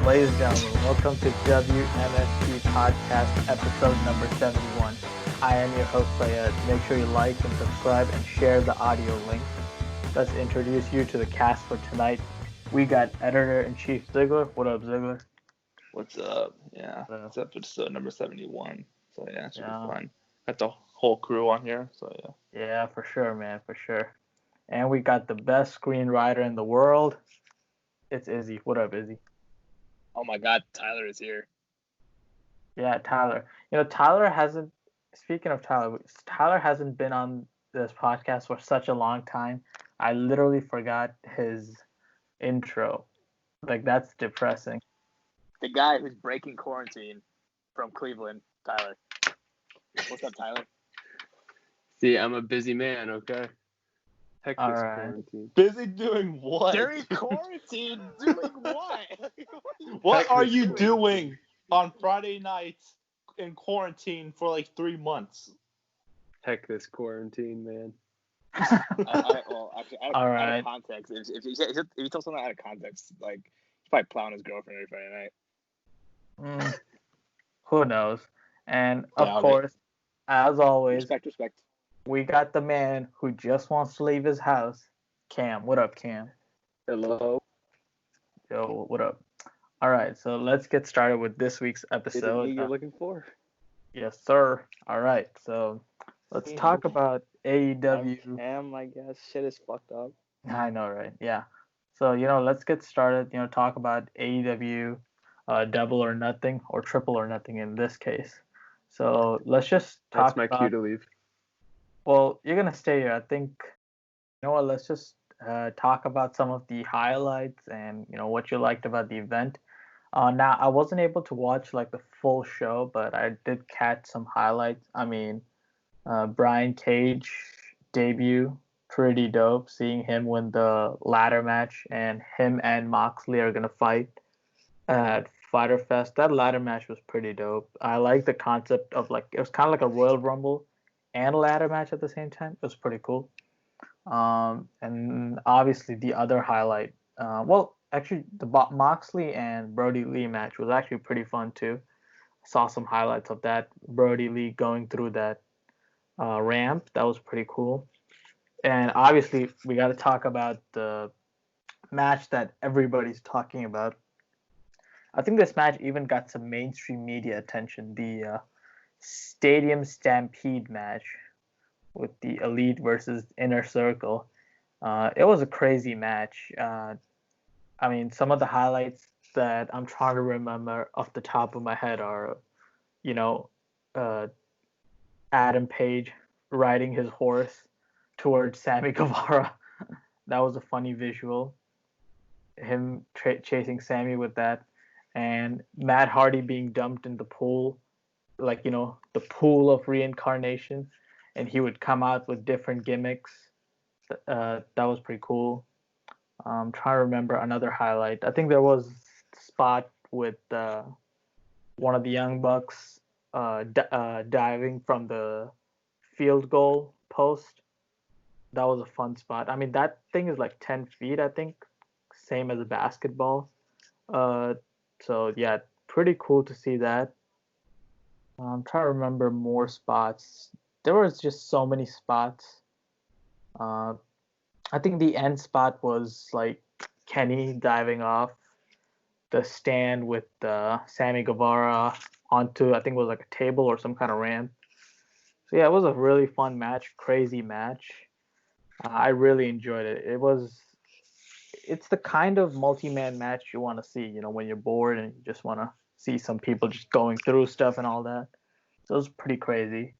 Ladies and gentlemen, welcome to W.M.S.T podcast episode number 71. I am your host, Syed. Make sure you like and subscribe and share the audio link. Let's introduce you to the cast for tonight. We got Editor-in-Chief Ziggler. What up, Ziggler? What's up? Yeah, it's episode number 71. So yeah, it should be fun. Got the whole crew on here, so yeah. Yeah, for sure, man, for sure. And we got the best screenwriter in the world. It's Izzy. What up, Izzy? Oh my God, Tyler is here. Yeah, Tyler. Tyler hasn't. Speaking of Tyler hasn't been on this podcast for such a long time. I literally forgot his intro. Like, that's depressing. The guy who's breaking quarantine from Cleveland, Tyler. What's up, Tyler? See, I'm a busy man, okay? Heck this All right. quarantine. Busy doing what? During quarantine, doing what? What are you doing on Friday nights in quarantine for like 3 months? Heck this quarantine, man. Out of context, if you tell someone out of context, like, he's probably plowing his girlfriend every Friday night. Who knows? And of course, as always, respect. We got the man who just wants to leave his house, Cam. What up, Cam? Hello. Yo, what up? All right, so let's get started with this week's episode. Is it me you're looking for? Yes, sir. All right, so let's talk about AEW. Cam, I guess. Shit is fucked up. I know, right? Yeah. So, let's get started. Talk about AEW, Double or Nothing, or Triple or Nothing in this case. So let's just talk That's my cue to leave. Well, you're going to stay here. I think, let's just talk about some of the highlights and, what you liked about the event. Now, I wasn't able to watch, like, the full show, but I did catch some highlights. I mean, Brian Cage debut, pretty dope. Seeing him win the ladder match, and him and Moxley are going to fight at Fyter Fest. That ladder match was pretty dope. I like the concept of, like, it was kind of like a Royal Rumble and a ladder match at the same time. It was pretty cool. And obviously the other highlight, actually the Moxley and Brody Lee match was actually pretty fun too. Saw some highlights of that. Brody Lee going through that ramp. That was pretty cool. And obviously we got to talk about the match that everybody's talking about. I think this match even got some mainstream media attention. The Stadium Stampede match with the Elite versus Inner Circle. It was a crazy match. I mean, some of the highlights that I'm trying to remember off the top of my head are, Adam Page riding his horse towards Sammy Guevara. That was a funny visual. Him chasing Sammy with that. And Matt Hardy being dumped in the pool, like, the pool of reincarnation, and he would come out with different gimmicks. That was pretty cool. I'm trying to remember another highlight. I think there was a spot with one of the Young Bucks diving from the field goal post. That was a fun spot. I mean, that thing is like 10 feet, I think, same as a basketball. So, yeah, pretty cool to see that. I'm trying to remember more spots. There was just so many spots. I think the end spot was like Kenny diving off the stand with Sammy Guevara onto, I think it was like a table or some kind of ramp. So yeah, it was a really fun match, crazy match. I really enjoyed it. It's the kind of multi-man match you want to see, when you're bored and you just want to see some people just going through stuff and all that. So it was pretty crazy.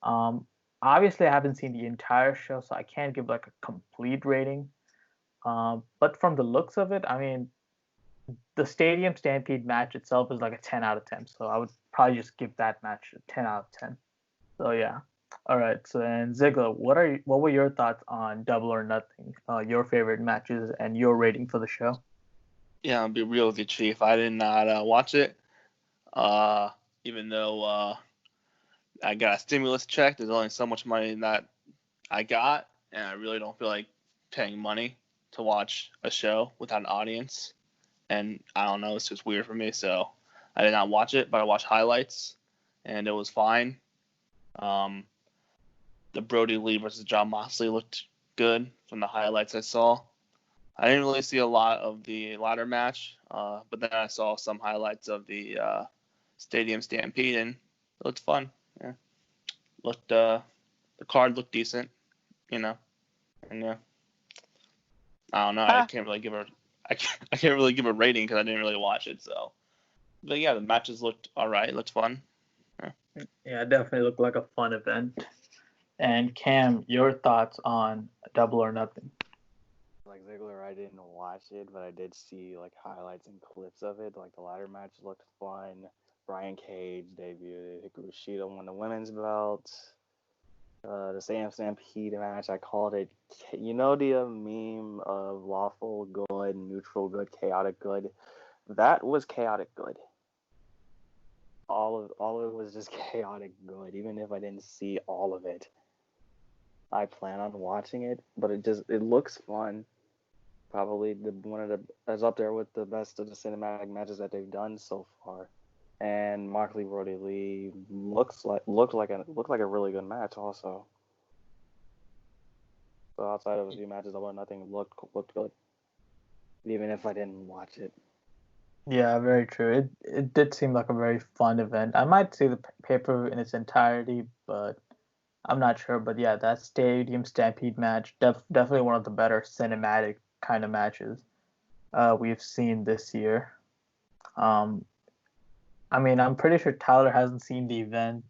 Obviously, I haven't seen the entire show, so I can't give like a complete rating. But from the looks of it, I mean, the Stadium Stampede match itself is like a 10 out of 10. So I would probably just give that match a 10 out of 10. So yeah. All right. So then, Ziggler, what were your thoughts on Double or Nothing? Your favorite matches and your rating for the show? Yeah, I'll be real with you, Chief. I did not watch it. Even though I got a stimulus check, there's only so much money that I got, and I really don't feel like paying money to watch a show without an audience. and I don't know, it's just weird for me. So I did not watch it, but I watched highlights, and it was fine. The Brody Lee versus John Moxley looked good from the highlights I saw. I didn't really see a lot of the ladder match, but then I saw some highlights of the Stadium Stampede, and it looked fun. Yeah, the card looked decent, and yeah, I don't know. I can't really give a rating because I didn't really watch it. So, but yeah, the matches looked alright. It looked fun. Yeah, it definitely looked like a fun event. And Cam, your thoughts on Double or Nothing? Like Ziggler, I didn't watch it, but I did see like highlights and clips of it. Like the ladder match looked fun. Brian Cage debuted. Hikaru Shida won the women's belt. The Sam Stampede match, I called it. You know the meme of lawful good, neutral good, chaotic good. That was chaotic good. All of it was just chaotic good. Even if I didn't see all of it, I plan on watching it. But it looks fun. Probably is up there with the best of the cinematic matches that they've done so far. And Moxley Brody Lee looked like a really good match also. So outside of a few matches, Double or Nothing looked good, even if I didn't watch it. Yeah, very true. It did seem like a very fun event. I might see the pay-per-view in its entirety, but I'm not sure. But yeah, that Stadium Stampede match, definitely one of the better cinematic kind of matches we've seen this year. I mean, I'm pretty sure Tyler hasn't seen the event.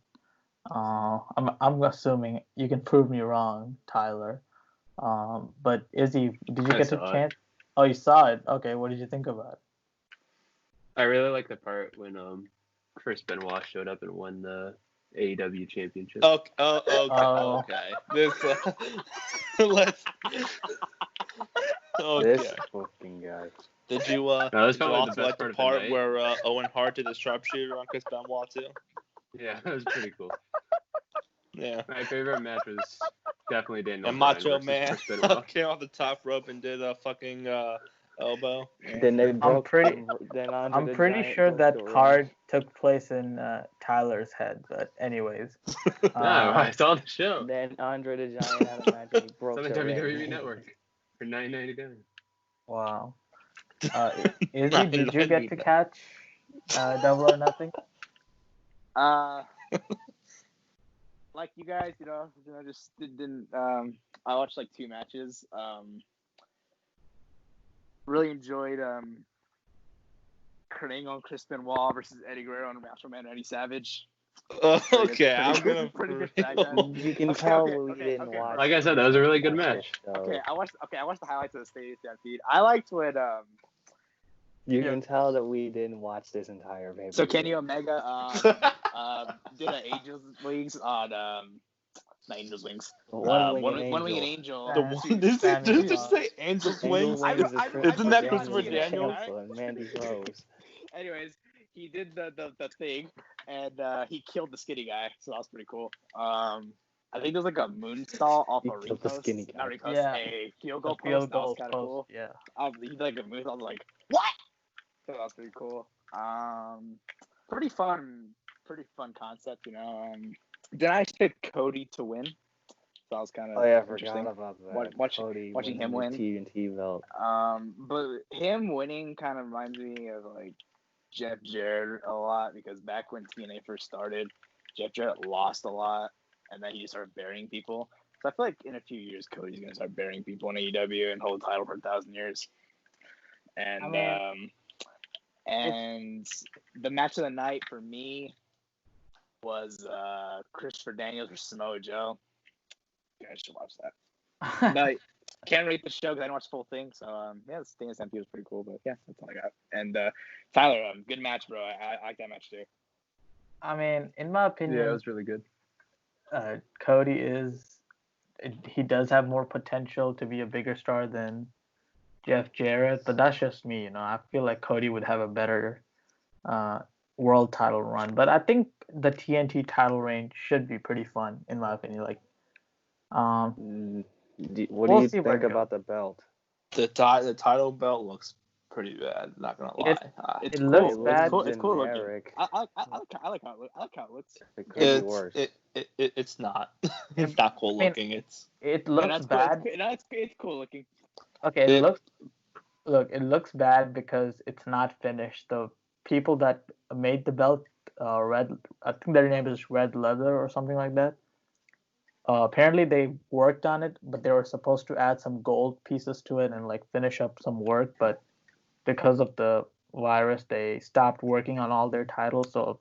I'm assuming you can prove me wrong, Tyler. But Izzy, did you I get a saw it. chance? Oh, you saw it. Okay, what did you think about it? I really like the part when Chris Benoit showed up and won the AEW championship. Okay. This let's. Okay. This fucking guy. Did you that's did you probably the also best like part the of the part night. where Owen Hart did the sharpshooter on Chris Benoit too? Yeah, that was pretty cool. Yeah. My favorite match was definitely Daniel And Bryan Macho versus Man Chris Benoit. came off the top rope and did a fucking elbow. Yeah. Then they broke. pretty- Then Andre I'm the pretty Giant sure broke that the ring. card took place in Tyler's head. But anyways, No, I saw the show. Then Andre the Giant had a match and he broke It's on the the WWE ring. Network for $9.99. wow. Izzy, did you get to catch Double or Nothing? Like you guys, just didn't. I watched like 2 matches. Really enjoyed Kurt Angle and Chris Benoit versus Eddie Guerrero and Macho Man Eddie Savage. Okay, I'm gonna. Pretty good tag match. You can tell we didn't watch. Like I said, that was a really good match. Okay, I watched the highlights of the Stadium Stampede. I liked what You can tell that we didn't watch this entire pay-per-view. So Kenny Omega did an Angel's Wings on not Angel's Wings. One Winged Angel. The one, did it just say Angel's Wings? Isn't that Christopher Daniels? And Mandy Rose. Anyways, he did the thing, and he killed the skinny guy, so that was pretty cool. I think there's like a moonsault off He a killed the Ricos. skinny guy. Not Ricos, Yeah. a field goal The field post. That was goal kind of post. cool. Yeah. He did like a moonsault. I was like, what? So that was pretty cool. Pretty fun concept, Then I picked Cody to win. So that was kind of Oh yeah, I interesting. forgot about that. Watching him win. TNT belt. But him winning kind of reminds me of like Jeff Jarrett a lot, because back when TNA first started, Jeff Jarrett lost a lot, and then he just started burying people. So I feel like in a few years, Cody's gonna start burying people in AEW and hold the title for 1,000 years. And and the match of the night for me was Christopher Daniels versus Samoa Joe. You guys should watch that. No, can't rate the show because I didn't watch the full thing. So yeah, the Stadium Stampede was pretty cool. But yeah, that's all I got. And Tyler, good match, bro. I like that match too. I mean, in my opinion, Yeah, it was really good. Cody he does have more potential to be a bigger star than Jeff Jarrett, but that's just me, I feel like Cody would have a better world title run, but I think the TNT title reign should be pretty fun, in my opinion. Like, What we'll do you see where think it about the belt? The title belt looks pretty bad. Not gonna It- lie. It's It cool. looks It bad. looks It's cool looking. generic. I like how it looks. I like how it looks. It could be It's worse. it's not. It's not cool I mean, looking. It's It Yeah, looks that's bad. cool. It's cool looking. Okay, It- it looks bad because it's not finished. The people that made the belt, red, I think their name is Red Leather or something like that. Apparently they worked on it, but they were supposed to add some gold pieces to it and like finish up some work, but because of the virus, they stopped working on all their titles. So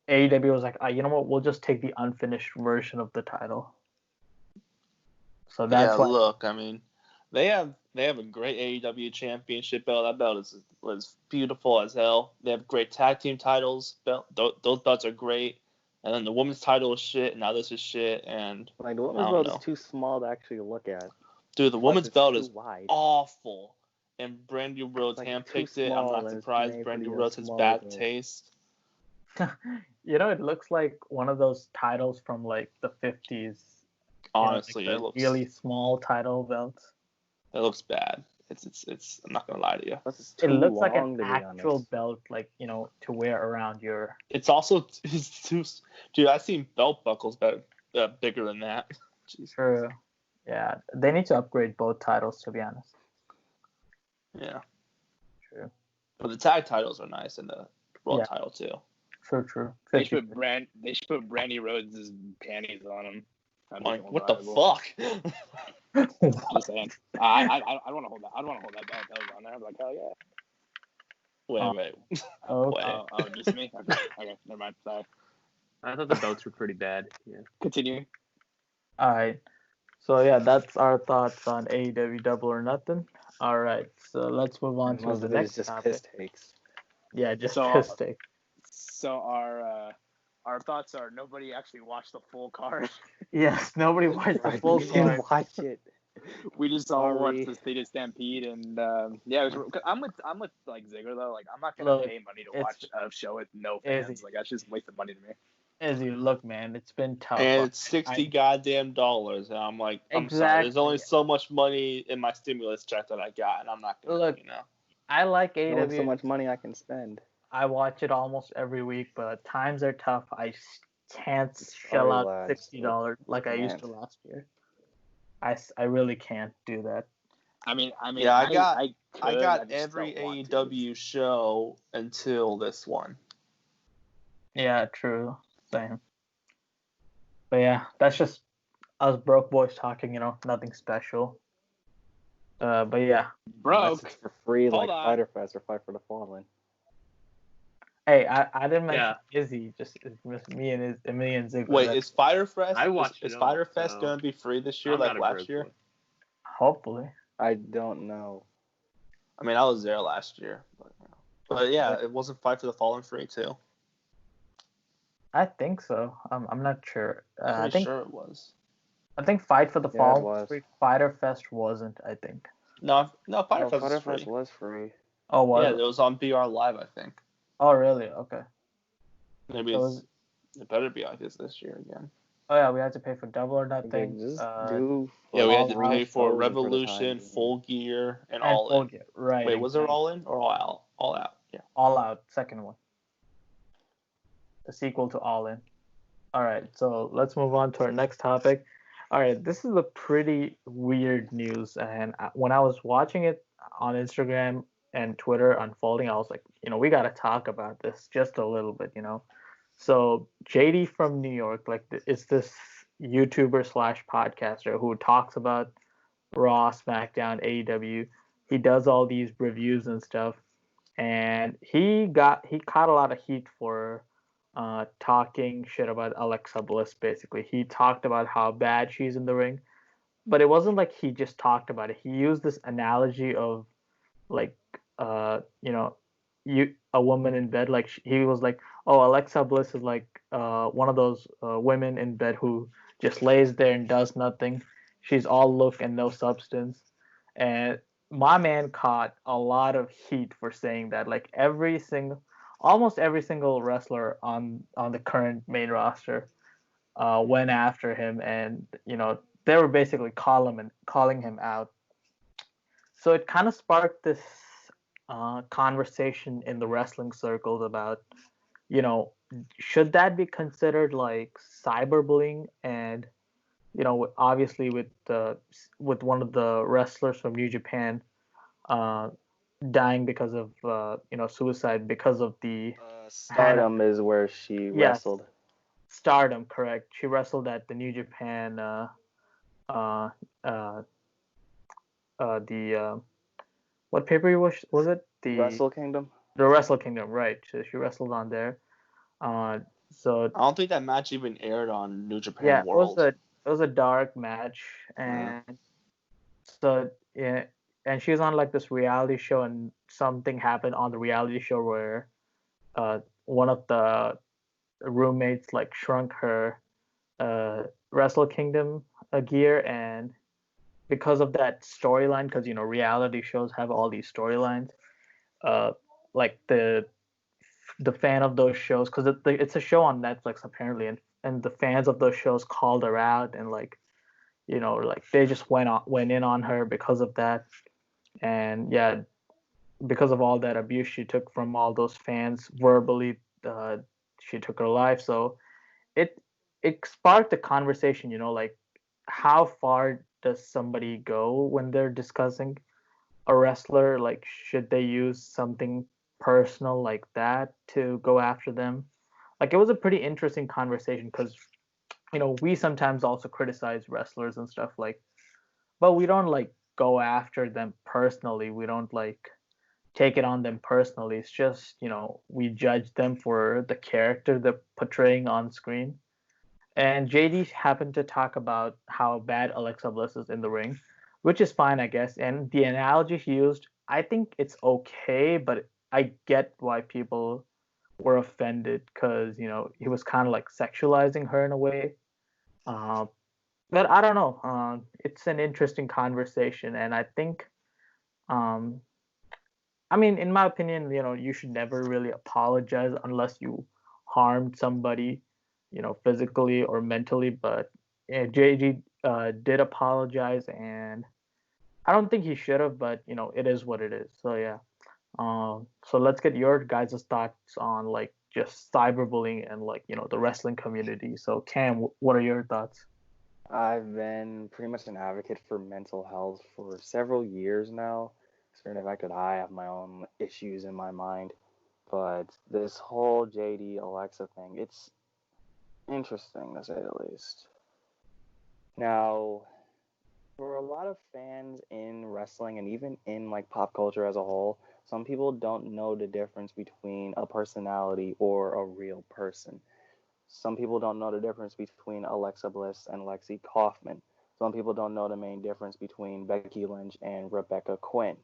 AEW was like, you know what? We'll just take the unfinished version of the title. So that's why. Look, I mean, they have a great AEW championship belt. That belt was beautiful as hell. They have great tag team titles. Those belts are great. And then the women's title is shit. And now this is shit. And Like the I women's don't belt know. is too small to actually look at. Dude, the Plus, women's it's belt too is wide. awful. And Brandy Rhodes Like, handpicked too it. I'm small not and it's surprised. made for Brandy the Rhodes has smaller bad girls. taste. It looks like one of those titles from like the 50s. Honestly, like it looks really small title belts. it looks bad. It's I'm not gonna lie to you. Plus, it's too It looks like long, an to be actual honest. belt, like to wear around your. It's also it's too. Dude, I've seen belt buckles bigger than that. Jeez. True. Yeah, they need to upgrade both titles, to be honest. Yeah. True. But the tag titles are nice and the world Yeah. title too. True. They 50. should put Brandy Rhodes' panties on him. That'd be Like, more what the valuable. fuck? Just saying. I want to hold that. I want to hold that belt on there. I'm like, hell yeah. Wait. Okay. Oh, just me. Okay, never mind. Sorry. I thought the belts were pretty bad. Yeah. Continue. All right. So yeah, that's our thoughts on AEW Double or Nothing. All right. So let's move on to Most the of it is next just topic. piss takes. Yeah, just So- piss take. So our thoughts are nobody actually watched the full card. Yes, nobody watched the I full didn't card. watch it. We just all Sorry. watched the State of Stampede, and yeah, it was, I'm with like Ziggler though. Like I'm not gonna Look, pay money to it's- watch a show with no fans. Izzy. Like that's just wasted money to me. Izzy, look, man, it's been tough. And it's $60 goddamn dollars. And I'm like, I'm sorry. There's only Exactly. so much money in my stimulus check that I got, and I'm not gonna, Look, I like There's only AEW. so much money I can spend. I watch it almost every week, but times are tough. I can't Sorry, shell out lads. $60 like I used to Can't. last year. I really can't do that. I mean, Yeah, I got I got just every don't want to. AEW show until this one. Yeah, true. Same. But yeah, that's just us broke boys talking, nothing special. But yeah. Broke. Unless it's for free, Hold like on. Fighter Fest or Fight for the Fallen. Hey, I didn't mention Yeah. Izzy, just me and Ziggler. Wait, That's- is Fighter Fest? I watched is it Fighter all, Fest so gonna be free this year I'm like not a last broke year? boy. hopefully. I don't know. I mean, I was there last year, but yeah, it wasn't Fight for the Fallen free too. I think so. I'm not sure. I Pretty think sure it was. I think Fight for the Yeah, it Fall was. free. Fighter Fest wasn't. I think. No, Fighter No, Fest Fighter was free. Fest was free. Oh, was Yeah, it? it was on BR Live, I think. Oh, really? Okay. Maybe So it better be like this year again. Oh yeah, we had to pay for Double or They Nothing. just Uh, do. Yeah, we had to All pay Out, for frozen the time Revolution, being. Full Gear, and and All Full In. Gear. Right. Wait, was there exactly. All In or All Out? All Out. Yeah. All Out, second one. The sequel to All In. All right, so let's move on to our next topic. All right, this is a pretty weird news, and when I was watching it on Instagram and Twitter unfolding, I was like, we got to talk about this just a little bit, So JD from New York, is this YouTuber / podcaster who talks about Raw, SmackDown, AEW. He does all these reviews and stuff, and he caught a lot of heat for talking shit about Alexa Bliss. Basically, he talked about how bad she's in the ring, but it wasn't like he just talked about it. He used this analogy of like a woman in bed. Like he was like, oh, Alexa Bliss is like one of those women in bed who just lays there and does nothing. She's all look and no substance. And my man caught a lot of heat for saying that. Like almost every single wrestler on the current main roster went after him, and they were basically calling him out. So it kind of sparked this conversation in the wrestling circles about, you know, should that be considered like cyberbullying? And obviously with one of the wrestlers from New Japan uh, dying because of suicide because of the Hana. Stardom is where she Yes, wrestled. Stardom, correct. She wrestled at the New Japan uh, uh, the what pay-per-view was it? Wrestle Kingdom. The Wrestle Kingdom, right? She wrestled on there. Uh, so I don't think that match even aired on New yeah, Japan World. it was a dark match, Yeah. and so yeah, and she was on like this reality show, and something happened on the reality show where one of the roommates like shrunk her Wrestle Kingdom gear, and because of that storyline, because reality shows have all these storylines, uh, like the fan of those shows, because it's a show on Netflix apparently, and the fans of those shows called her out, and like like they just went in on her because of that, and yeah, because of all that abuse she took from all those fans verbally, she took her life. So it it sparked a conversation, like how far does somebody go when they're discussing a wrestler? Like, should they use something personal like that to go after them? Like, it was a pretty interesting conversation because we sometimes also criticize wrestlers and stuff, like, but we don't like go after them personally. We don't like take it on them personally. It's just we judge them for the character they're portraying on screen. And JD happened to talk about how bad Alexa Bliss is in the ring, which is fine, I guess. And the analogy he used, I think it's okay, but I get why people were offended because he was kind of like sexualizing her in a way. Uh, but I don't know. It's an interesting conversation, and I think, um, I mean, in my opinion, you should never really apologize unless you harmed somebody, physically or mentally. But yeah, JG did apologize, and I don't think he should have, but it is what it is. So yeah. So let's get your guys' thoughts on like just cyberbullying and like the wrestling community. So Cam, what are your thoughts? I've been pretty much an advocate for mental health for several years now. Certain the fact that I have my own issues in my mind. But this whole JD Alexa thing, it's interesting to say the least. Now, for a lot of fans in wrestling and even in like pop culture as a whole, some people don't know the difference between a personality or a real person. Some people don't know the difference between Alexa Bliss and Lexi Kaufman. Some people don't know the main difference between Becky Lynch and Rebecca Quinn.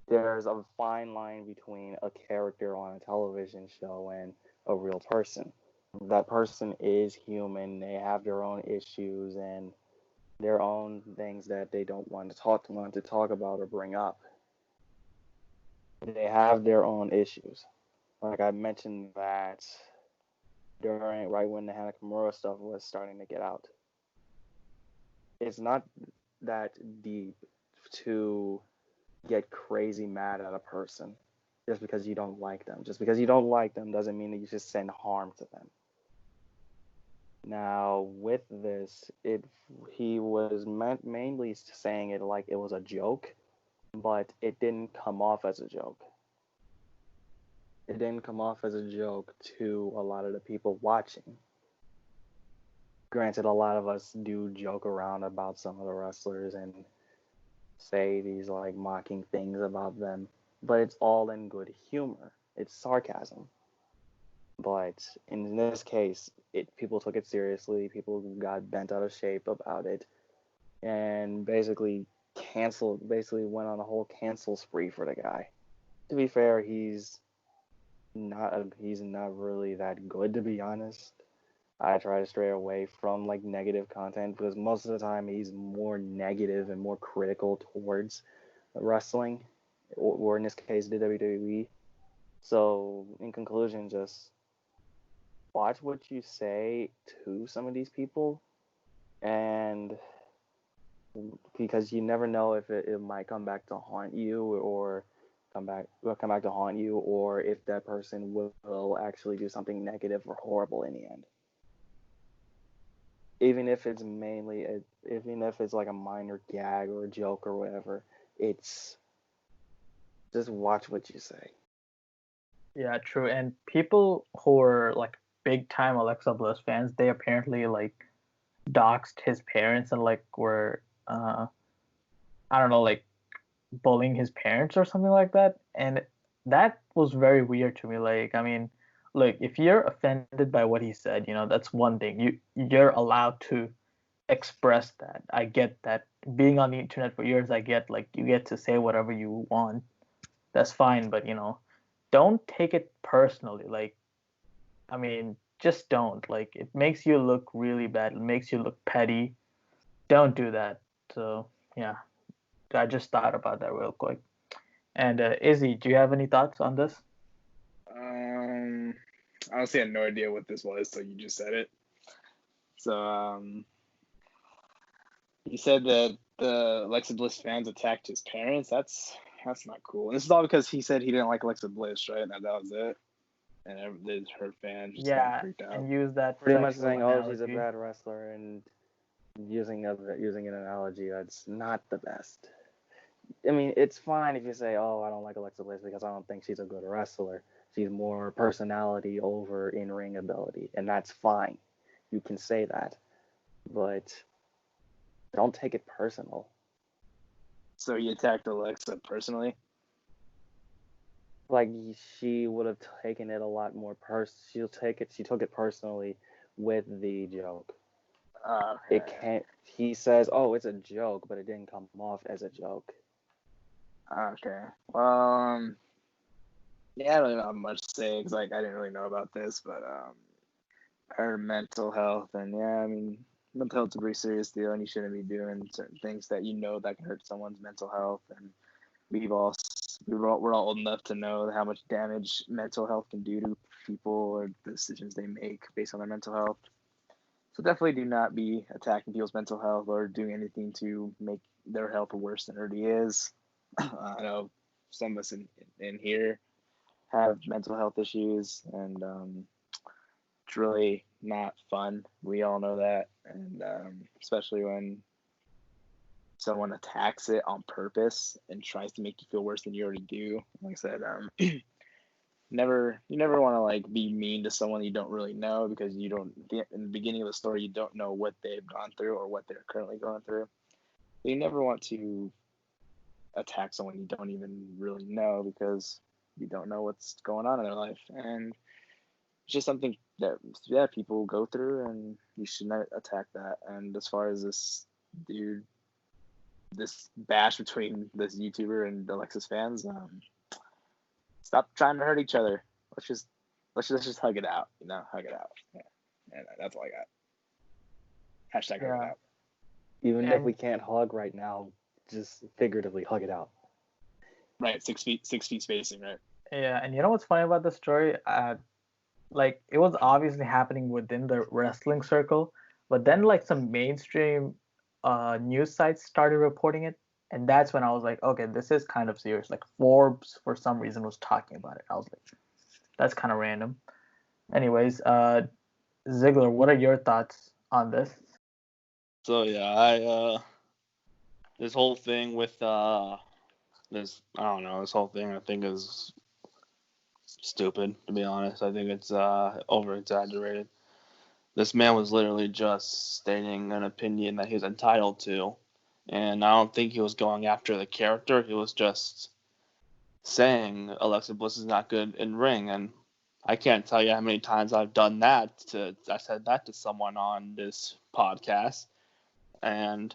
There's a fine line between a character on a television show and a real person. That person is human. They have their own issues and their own things that they don't want to talk about or bring up. They have their own issues. Like I mentioned that during right when the Hana Kimura stuff was starting to get out. It's not that deep to get crazy mad at a person just because you don't like them. Just because you don't like them doesn't mean that you should send harm to them. Now, with this, he was mainly saying it like it was a joke, but it didn't come off as a joke. It didn't come off as a joke to a lot of the people watching. Granted, a lot of us do joke around about some of the wrestlers and say these like mocking things about them, but it's all in good humor. It's sarcasm. But in this case, people took it seriously. People got bent out of shape about it, and basically canceled. Basically went on a whole cancel spree for the guy. To be fair, he's not really that good, to be honest. I try to stray away from like negative content because most of the time he's more negative and more critical towards wrestling, or in this case the WWE. So in conclusion, just watch what you say to some of these people, and because you never know if it might come back to haunt you, or will come back to haunt you, or if that person will actually do something negative or horrible in the end. Even if it's even if it's like a minor gag or a joke or whatever, it's just watch what you say. Yeah, true. And people who are like big time Alexa Bliss fans, they apparently like doxed his parents and like were I don't know, like bullying his parents or something like that. And that was very weird to me. Like, I mean, look, if you're offended by what he said, that's one thing. You're allowed to express that. I get that. Being on the internet for years, I get like you get to say whatever you want. That's fine, but don't take it personally. Like, I mean, just don't. Like, it makes you look really bad. It makes you look petty. Don't do that. So, yeah, I just thought about that real quick. And Izzy, do you have any thoughts on this? Honestly, I had no idea what this was, so you just said it. So, he said that the Alexa Bliss fans attacked his parents. That's not cool. And this is all because he said he didn't like Alexa Bliss, right? And that was it. And her fans just got freaked out. And use that Pretty much sexual saying, "Oh, she's a analogy. bad wrestler," and using an analogy that's not the best. I mean, it's fine if you say, "Oh, I don't like Alexa Bliss because I don't think she's a good wrestler. She's more personality over in-ring ability," and that's fine. You can say that, but don't take it personal. So he attacked Alexa personally? Like, she would have taken it a lot more she took it personally with the joke. Okay. It can't. He says, "Oh, it's a joke," but it didn't come off as a joke. Okay. Well, yeah, I don't have much to say because like I didn't really know about this, but her mental health, and yeah, I mean, mental health's a pretty serious deal, and you shouldn't be doing certain things that that can hurt someone's mental health. And we're all old enough to know how much damage mental health can do to people or the decisions they make based on their mental health. So definitely do not be attacking people's mental health or doing anything to make their health worse than it already is. I know some of us in here have mental health issues, and it's really not fun. We all know that, and especially when someone attacks it on purpose and tries to make you feel worse than you already do. Like I said, you never want to like be mean to someone you don't really know, because you don't in the beginning of the story you don't know what they've gone through or what they're currently going through. You never want to attack someone you don't even really know, because you don't know what's going on in their life, and it's just something that people go through, and you should not attack that. And as far as this dude, this bash between this YouTuber and Alexa's fans, stop trying to hurt each other. Let's just hug it out, hug it out. Yeah, and that's all I got. Hashtag hug it out. Even if we can't hug right now, just figuratively hug it out. Right, 6 feet spacing, right? Yeah, and you know what's funny about the story? Like, it was obviously happening within the wrestling circle, but then like some mainstream news sites started reporting it, and that's when I was like, okay, this is kind of serious. Like, Forbes for some reason was talking about it. I was like, that's kind of random. Anyways, Ziggler, what are your thoughts on this? So yeah, this whole thing with this whole thing I think is stupid, to be honest. I think it's over exaggerated. This man was literally just stating an opinion that he's entitled to, and I don't think he was going after the character. He was just saying Alexa Bliss is not good in ring, and I can't tell you how many times I've done that. I said that to someone on this podcast, and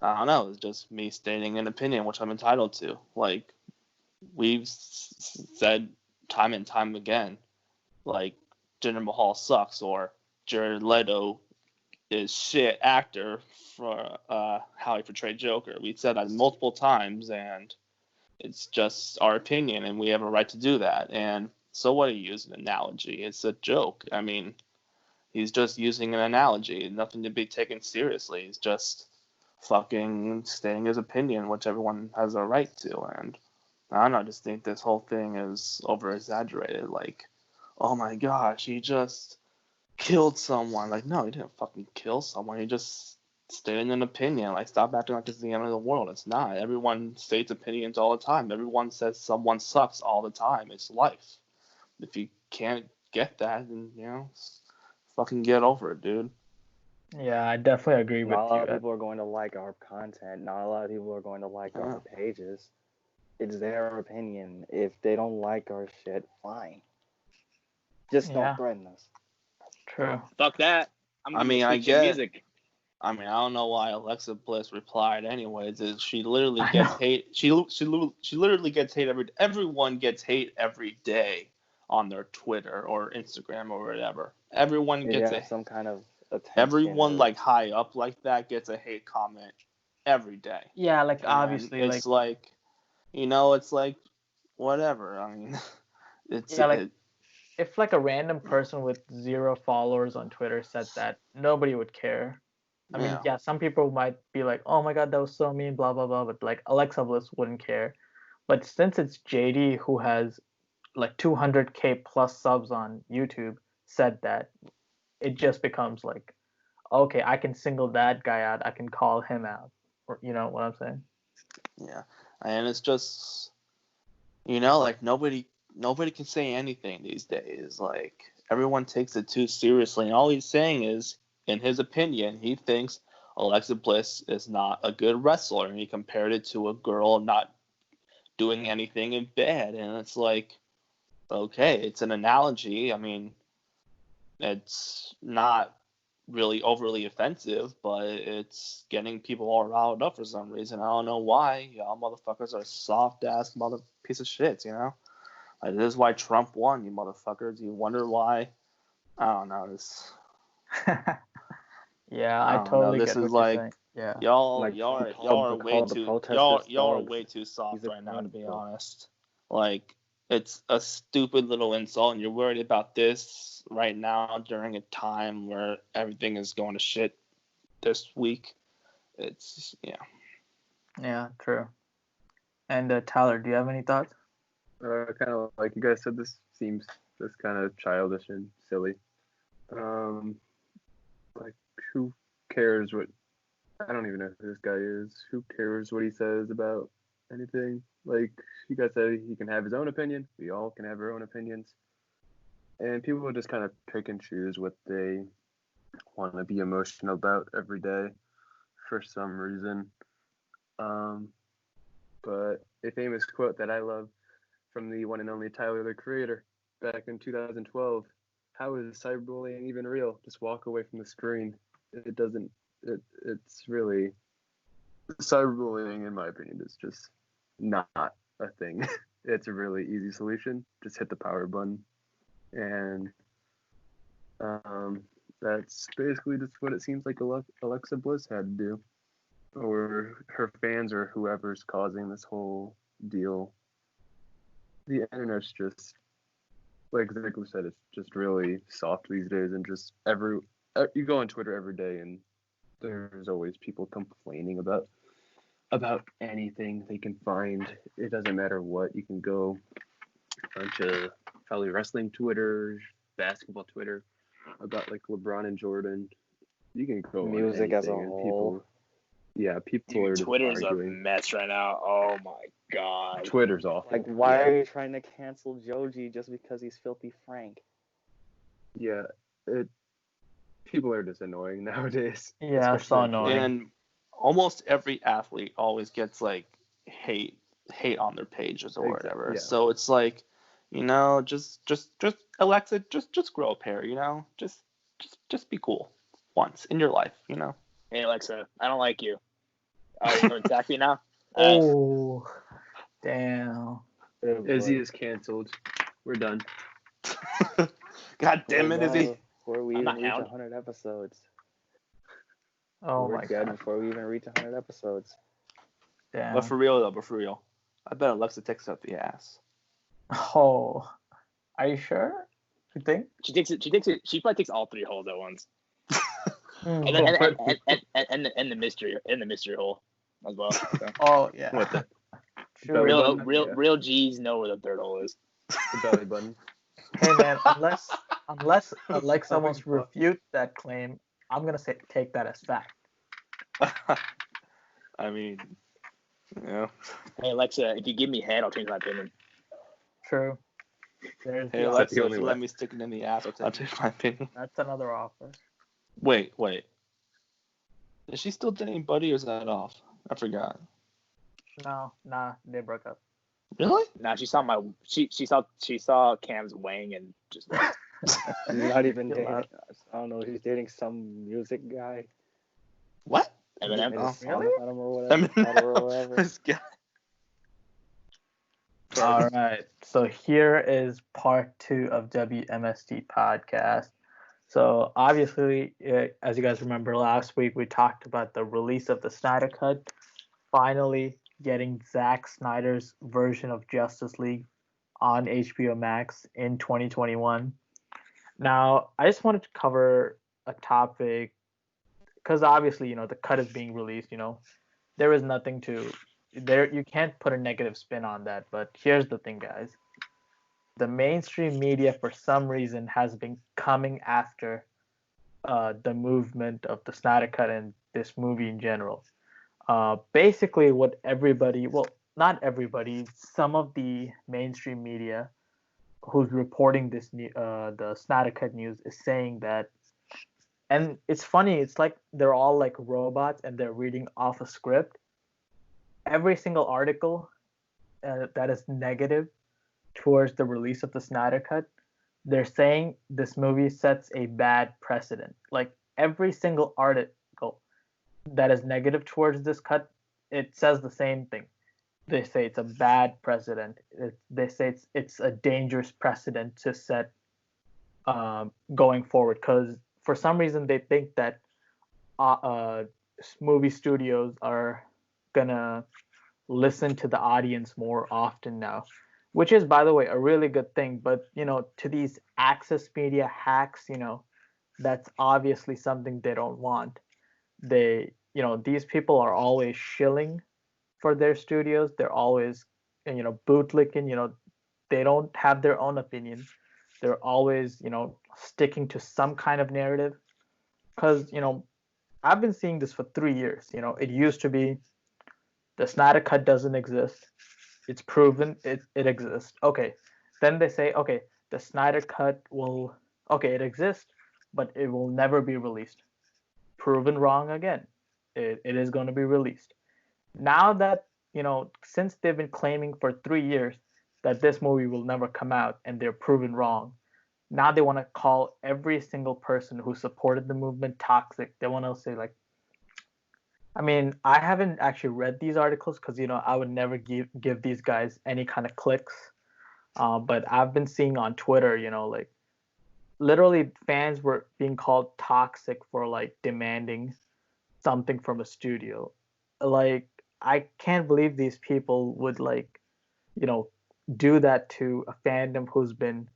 I don't know. It's just me stating an opinion, which I'm entitled to. Like, we've said time and time again, like, Jinder Mahal sucks, or Jared Leto is shit actor for how he portrayed Joker. We've said that multiple times, and it's just our opinion, and we have a right to do that. And so what, do you use an analogy? It's a joke. I mean, he's just using an analogy. Nothing to be taken seriously. He's just fucking stating his opinion, which everyone has a right to. And I don't know, I just think this whole thing is over exaggerated. Like, oh my gosh, he just killed someone. Like, no, he didn't fucking kill someone. He just stated an opinion. Like, stop acting like it's the end of the world. It's not. Everyone states opinions all the time. Everyone says someone sucks all the time. It's life. If you can't get that, then, fucking get over it, dude. Yeah, I definitely agree with Not a lot of you. people are going to like our content. Not a lot of people are going to like our pages. It's their opinion. If they don't like our shit, fine. Just don't threaten us. True. Fuck that. I mean, I get. Music. I mean, I don't know why Alexa Bliss replied. Anyways, is she literally gets hate? She literally gets hate everyone gets hate every day on their Twitter or Instagram or whatever. Everyone gets some kind of attention. Everyone like high up like that gets a hate comment every day. Yeah, like obviously, it's like it's like whatever. I mean, it's if like a random person with 0 followers on Twitter said that, nobody would care. I mean, yeah, some people might be like, oh my god, that was so mean, blah blah blah, but like Alexa Bliss wouldn't care. But since it's JD who has like 200K plus subs on YouTube said that, it just becomes like, okay, I can single that guy out, I can call him out, or you know what I'm saying? Yeah, and it's just like nobody can say anything these days. Like, everyone takes it too seriously, and all he's saying is, in his opinion, he thinks Alexa Bliss is not a good wrestler, and he compared it to a girl not doing anything in bed. And it's like, okay, it's an analogy. I mean, it's not really overly offensive, but it's getting people all riled up for some reason. I don't know why. Y'all motherfuckers are soft ass piece of shits, Like, this is why Trump won, you motherfuckers. You wonder why? I don't know. Yeah, I totally get what you're saying. Yeah. Y'all are way too soft right now, to be honest. Like, it's a stupid little insult, and you're worried about this right now during a time where everything is going to shit this week. It's Yeah, true. And Tyler, do you have any thoughts? Kind of like you guys said, this seems just kind of childish and silly. Like, who cares what? I don't even know who this guy is. Who cares what he says about anything? Like, you guys said, he can have his own opinion. We all can have our own opinions. And people will just kind of pick and choose what they want to be emotional about every day for some reason. But a famous quote that I love from the one and only Tyler, the Creator, back in 2012, how is cyberbullying even real? Just walk away from the screen. It's really, cyberbullying, in my opinion, is just not a thing. It's a really easy solution. Just hit the power button. And that's basically just what it seems like Alexa Bliss had to do. Or her fans, or whoever's causing this whole deal. The internet's just, like Ziggler said, it's just really soft these days, and just you go on Twitter every day, and there's always people complaining about anything they can find. It doesn't matter what. You can go onto probably wrestling Twitter, basketball Twitter, about like LeBron and Jordan. You can go music as a whole. People are Twitter's just arguing. A mess right now. Oh my god. Twitter's awful. Like, why are you trying to cancel Joji just because he's Filthy Frank? Yeah, people are just annoying nowadays. Yeah, it's so annoying. And almost every athlete always gets like hate on their pages or whatever. Yeah. So it's like, just Alexa, just grow a pair, just be cool once in your life, Hey Alexa, I don't like you. Oh, you going to attack me now? Oh, damn. Izzy is canceled. We're done. God damn it, Izzy. Before we even reach 100 episodes. Oh my god. Before we even reach 100 episodes. Damn. But for real. I bet Alexa takes up the ass. Oh. Are you sure? You think? She probably takes all 3 holes at once. and the mystery hole as well. So. Oh yeah. What the? Sure. Belly Real, button? real, Yeah. real G's know where the third hole is. The belly button. Hey man, unless Alexa Oh, wants to fuck. refute that claim, I'm gonna say take that as fact. I mean, yeah. Hey Alexa, if you give me head, I'll change my opinion. True. There's Hey the Is that Alexa, the if only you way? let me stick it in the ass, I'll change my opinion. That's another offer. Wait. Is she still dating Buddy or is that off? I forgot. No, nah, they broke up. Really? Now she saw Cam's wang and just left. He's not even Chill dating. out. I don't know. He's dating some music guy. What? Eminem. Made Oh. a song Really? about him or whatever. Or whatever. This guy. All right. So here is part 2 of W.M.S.T podcast. So obviously, as you guys remember, last week we talked about the release of the Snyder Cut, finally getting Zack Snyder's version of Justice League on HBO Max in 2021. Now, I just wanted to cover a topic because obviously, the cut is being released. There is nothing to there. You can't put a negative spin on that. But here's the thing, guys. The mainstream media, for some reason, has been coming after the movement of the Snyder Cut and this movie in general. Basically, what everybody, well, not everybody, some of the mainstream media who's reporting the Snyder Cut news is saying that, and it's funny, it's like they're all like robots and they're reading off a script. Every single article that is negative towards the release of the Snyder Cut, they're saying this movie sets a bad precedent. Like every single article that is negative towards this cut, it says the same thing. They say it's a bad precedent. They say it's a dangerous precedent to set going forward, because for some reason they think that movie studios are gonna listen to the audience more often now, which is, by the way, a really good thing. But to these access media hacks, that's obviously something they don't want. These people are always shilling for their studios. They're always bootlicking. They don't have their own opinion. They're always sticking to some kind of narrative, because I've been seeing this for 3 years. It used to be the Snyder Cut doesn't exist. It's proven it exists. Okay. Then they say, okay, the Snyder Cut it exists, but it will never be released. Proven wrong again. It is going to be released. Now that, since they've been claiming for 3 years that this movie will never come out and they're proven wrong, now they want to call every single person who supported the movement toxic. They want to say, like, I mean, I haven't actually read these articles because I would never give these guys any kind of clicks. But I've been seeing on Twitter, like literally fans were being called toxic for like demanding something from a studio. Like, I can't believe these people would you know, do that to a fandom who's been,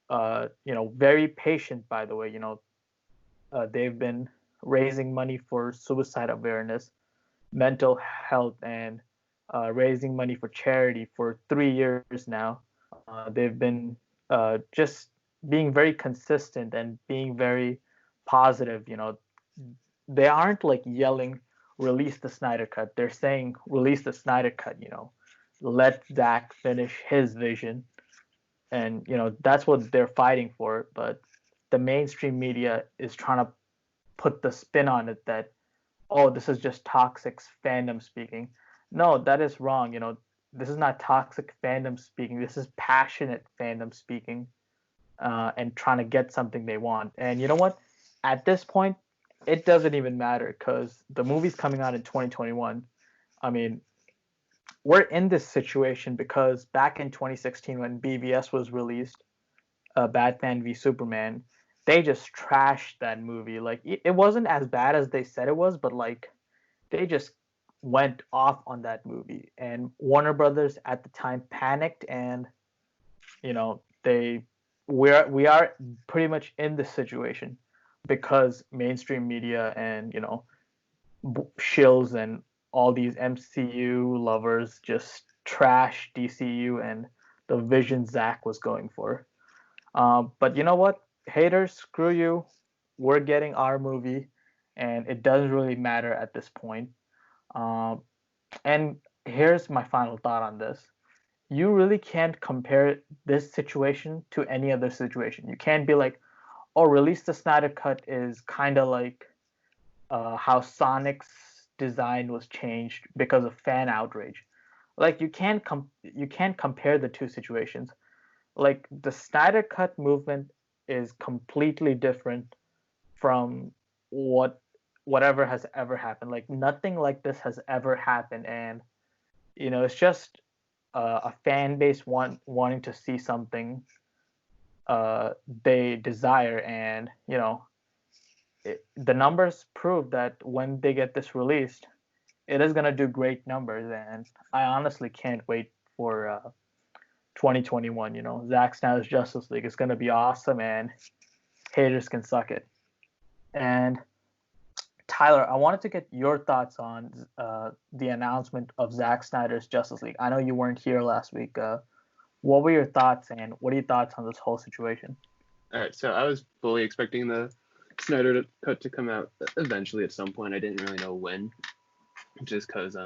very patient. By the way, they've been raising money for suicide awareness, mental health, and raising money for charity for 3 years now. They've been just being very consistent and being very positive. They aren't like yelling, release the Snyder Cut. They're saying, release the Snyder Cut. Let Zack finish his vision, and that's what they're fighting for. But the mainstream media is trying to put the spin on it that, oh, this is just toxic fandom speaking. No, that is wrong. This is not toxic fandom speaking. This is passionate fandom speaking, and trying to get something they want. And you know what? At this point, it doesn't even matter because the movie's coming out in 2021. I mean, we're in this situation because back in 2016 when BVS was released, Batman v Superman, they just trashed that movie. Like, it wasn't as bad as they said it was, but like they just went off on that movie. And Warner Brothers at the time panicked, and we are pretty much in this situation because mainstream media and shills and all these MCU lovers just trash DCU and the vision Zack was going for. But you know what? Haters, screw you. We're getting our movie, and it doesn't really matter at this point. Um, and here's my final thought on this. You really can't compare this situation to any other situation. You can't be like, oh, release the Snyder Cut is kind of like how Sonic's design was changed because of fan outrage. Like you can't compare the two situations. Like the Snyder Cut movement is completely different from whatever has ever happened. Like nothing like this has ever happened, and it's just a fan base wanting to see something they desire, and the numbers prove that when they get this released, it is gonna do great numbers, and I honestly can't wait for 2021. Zack Snyder's Justice League is gonna be awesome, and haters can suck it. And Tyler, I wanted to get your thoughts on the announcement of Zack Snyder's Justice League. I know you weren't here last week. What were your thoughts, and what are your thoughts on this whole situation? All right, so I was fully expecting the Snyder Cut to come out eventually at some point. I didn't really know when, just because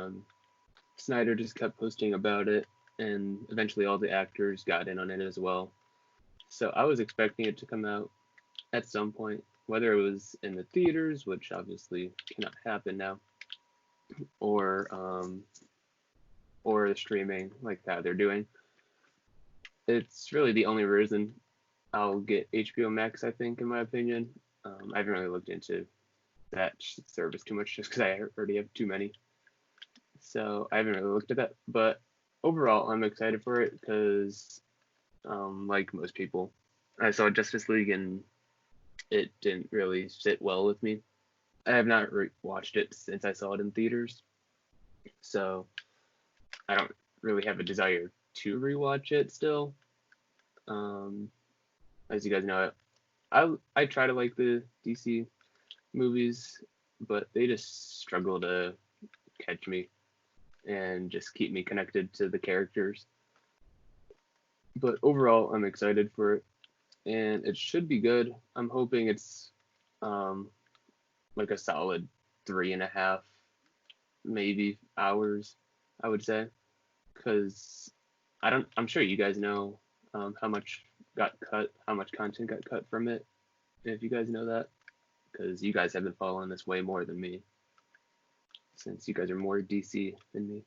Snyder just kept posting about it, and eventually all the actors got in on it as well. So I was expecting it to come out at some point, whether it was in the theaters, which obviously cannot happen now, or the streaming like that they're doing. It's really the only reason I'll get HBO Max, I think, in my opinion. I haven't really looked into that service too much just because I already have too many. So I haven't really looked at that. But overall, I'm excited for it because, like most people, I saw Justice League and it didn't really sit well with me. I have not watched it since I saw it in theaters. So I don't really have a desire to rewatch it still. As you guys know, I try to like the DC movies, but they just struggle to catch me and just keep me connected to the characters. But overall, I'm excited for it, and it should be good. I'm hoping it's like a solid 3.5, maybe hours, I would say, because I'm sure you guys know how much got cut, how much content got cut from it, if you guys know that, because you guys have been following this way more than me, since you guys are more DC than me.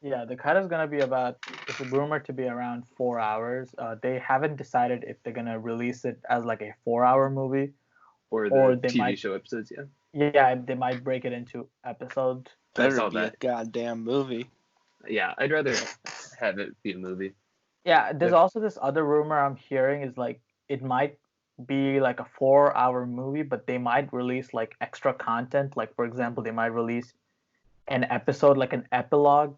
Yeah, the cut is gonna be it's rumored to be around 4 hours. They haven't decided if they're gonna release it as like a 4-hour movie, Or the they TV show episodes, yeah. Yeah, they might break it into episodes. Better saw be a that. goddamn movie. Yeah, I'd rather have it be a movie. Yeah, there's Yeah. also this other rumor I'm hearing is like it might be like a 4-hour movie, but they might release like extra content. Like for example, they might release an episode like an epilogue,